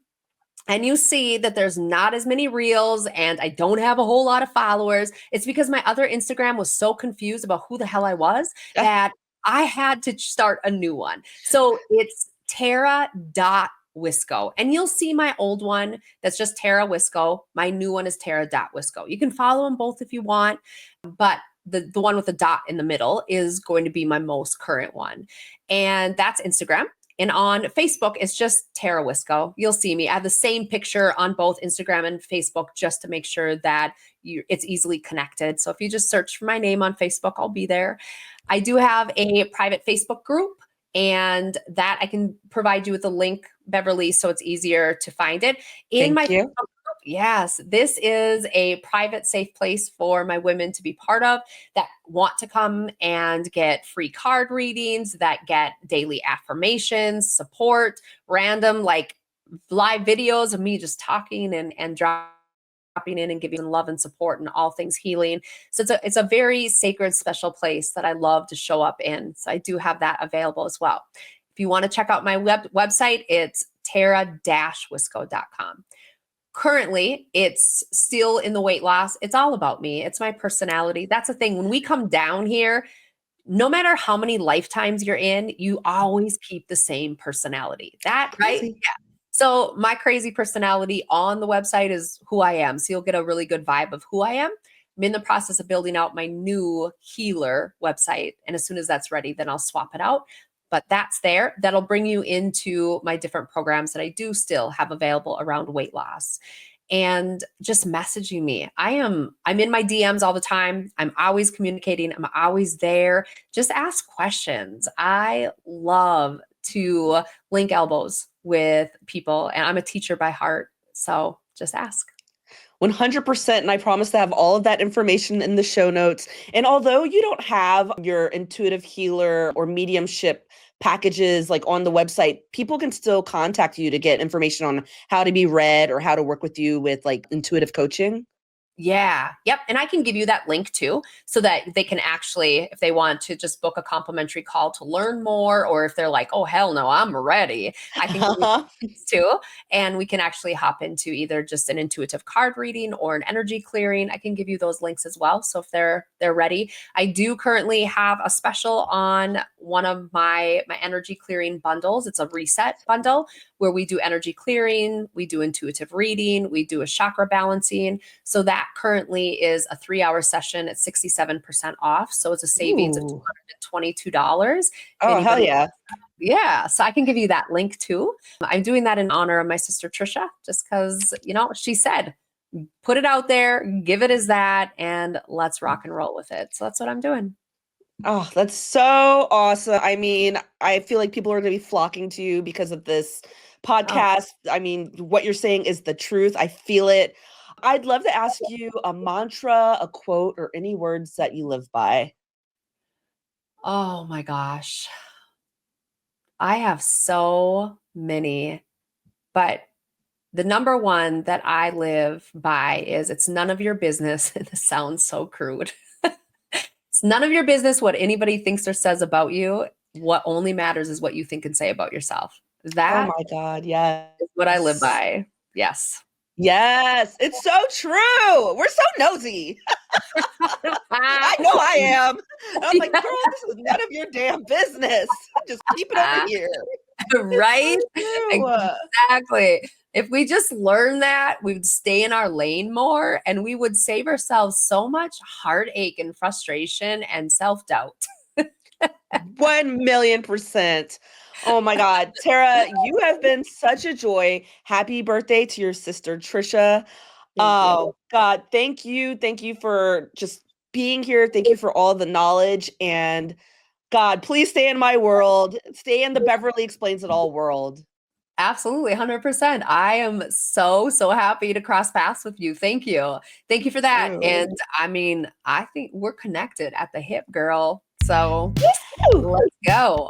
and you see that there's not as many reels and I don't have a whole lot of followers, it's because my other Instagram was so confused about who the hell I was Yeah. that I had to start a new one. So it's Tara.Wiskow. And you'll see my old one that's just Tara Wiskow. My new one is Tara.Wiskow. You can follow them both if you want, but the one with the dot in the middle is going to be my most current one. And that's Instagram. And on Facebook, it's just Tara Wiskow. You'll see me. I have the same picture on both Instagram and Facebook just to make sure that it's easily connected. So if you just search for my name on Facebook, I'll be there. I do have a private Facebook group, and that I can provide you with a link, Beverly, so it's easier to find it. In my Thank you. Facebook group, Yes, this is a private, safe place for my women to be part of that want to come and get free card readings, that get daily affirmations, support, random like live videos of me just talking and dropping in and giving love and support and all things healing. So it's a very sacred, special place that I love to show up in. So I do have that available as well. If you want to check out my website, it's tara-wiskow.com. Currently, it's still in the weight loss. It's all about me. It's my personality. That's the thing. When we come down here, no matter how many lifetimes you're in, you always keep the same personality. That, right? Crazy. Yeah. So my crazy personality on the website is who I am. So you'll get a really good vibe of who I am. I'm in the process of building out my new healer website. And as soon as that's ready, then I'll swap it out. But that's there. That'll bring you into my different programs that I do still have available around weight loss. And just messaging me. I'm in my DMs all the time. I'm always communicating. I'm always there. Just ask questions. I love to link elbows with people, and I'm a teacher by heart. So just ask. 100%. And I promise to have all of that information in the show notes. And although you don't have your intuitive healer or mediumship packages like on the website, people can still contact you to get information on how to be read or how to work with you with like intuitive coaching. Yeah. Yep. And I can give you that link too, so that they can actually, if they want to just book a complimentary call to learn more, or if they're like, oh, hell no, I'm ready, I can give you links too. And we can actually hop into either just an intuitive card reading or an energy clearing. I can give you those links as well. So if they're ready, I do currently have a special on one of my energy clearing bundles. It's a reset bundle where we do energy clearing, we do intuitive reading, we do a chakra balancing. So that currently is a 3-hour session at 67% off. So it's a savings of $222. Oh, hell yeah. Yeah. So I can give you that link too. I'm doing that in honor of my sister, Trisha, just because, she said, put it out there, give it as that, and let's rock and roll with it. So that's what I'm doing. Oh, that's so awesome. I mean, I feel like people are going to be flocking to you because of this podcast. I mean, what you're saying is the truth. I feel it. I'd love to ask you a mantra, a quote, or any words that you live by. Oh my gosh. I have so many, but the number one that I live by is it's none of your business. This sounds so crude. It's none of your business what anybody thinks or says about you. What only matters is what you think and say about yourself. That Oh my God, yes. is what I live by. Yes. Yes, it's so true. We're so nosy. I know I am. I'm like, girl, this is none of your damn business. Just keep it over here. Right? So Exactly. If we just learn that, we would stay in our lane more, and we would save ourselves so much heartache and frustration and self-doubt. 1,000,000%. Oh my God. Tara, you have been such a joy. Happy birthday to your sister, Trisha. Oh God, thank you. Thank you for just being here. Thank you for all the knowledge. And God, please stay in my world. Stay in the Beverly Explains It All world. Absolutely, 100%. I am so, so happy to cross paths with you. Thank you. Thank you for that. True. And I mean, I think we're connected at the hip, girl. So Woo! let's go.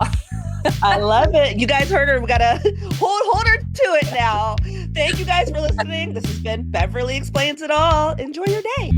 I love it. You guys heard her. We got to hold her to it now. Thank you guys for listening. This has been Beverly Explains It All. Enjoy your day.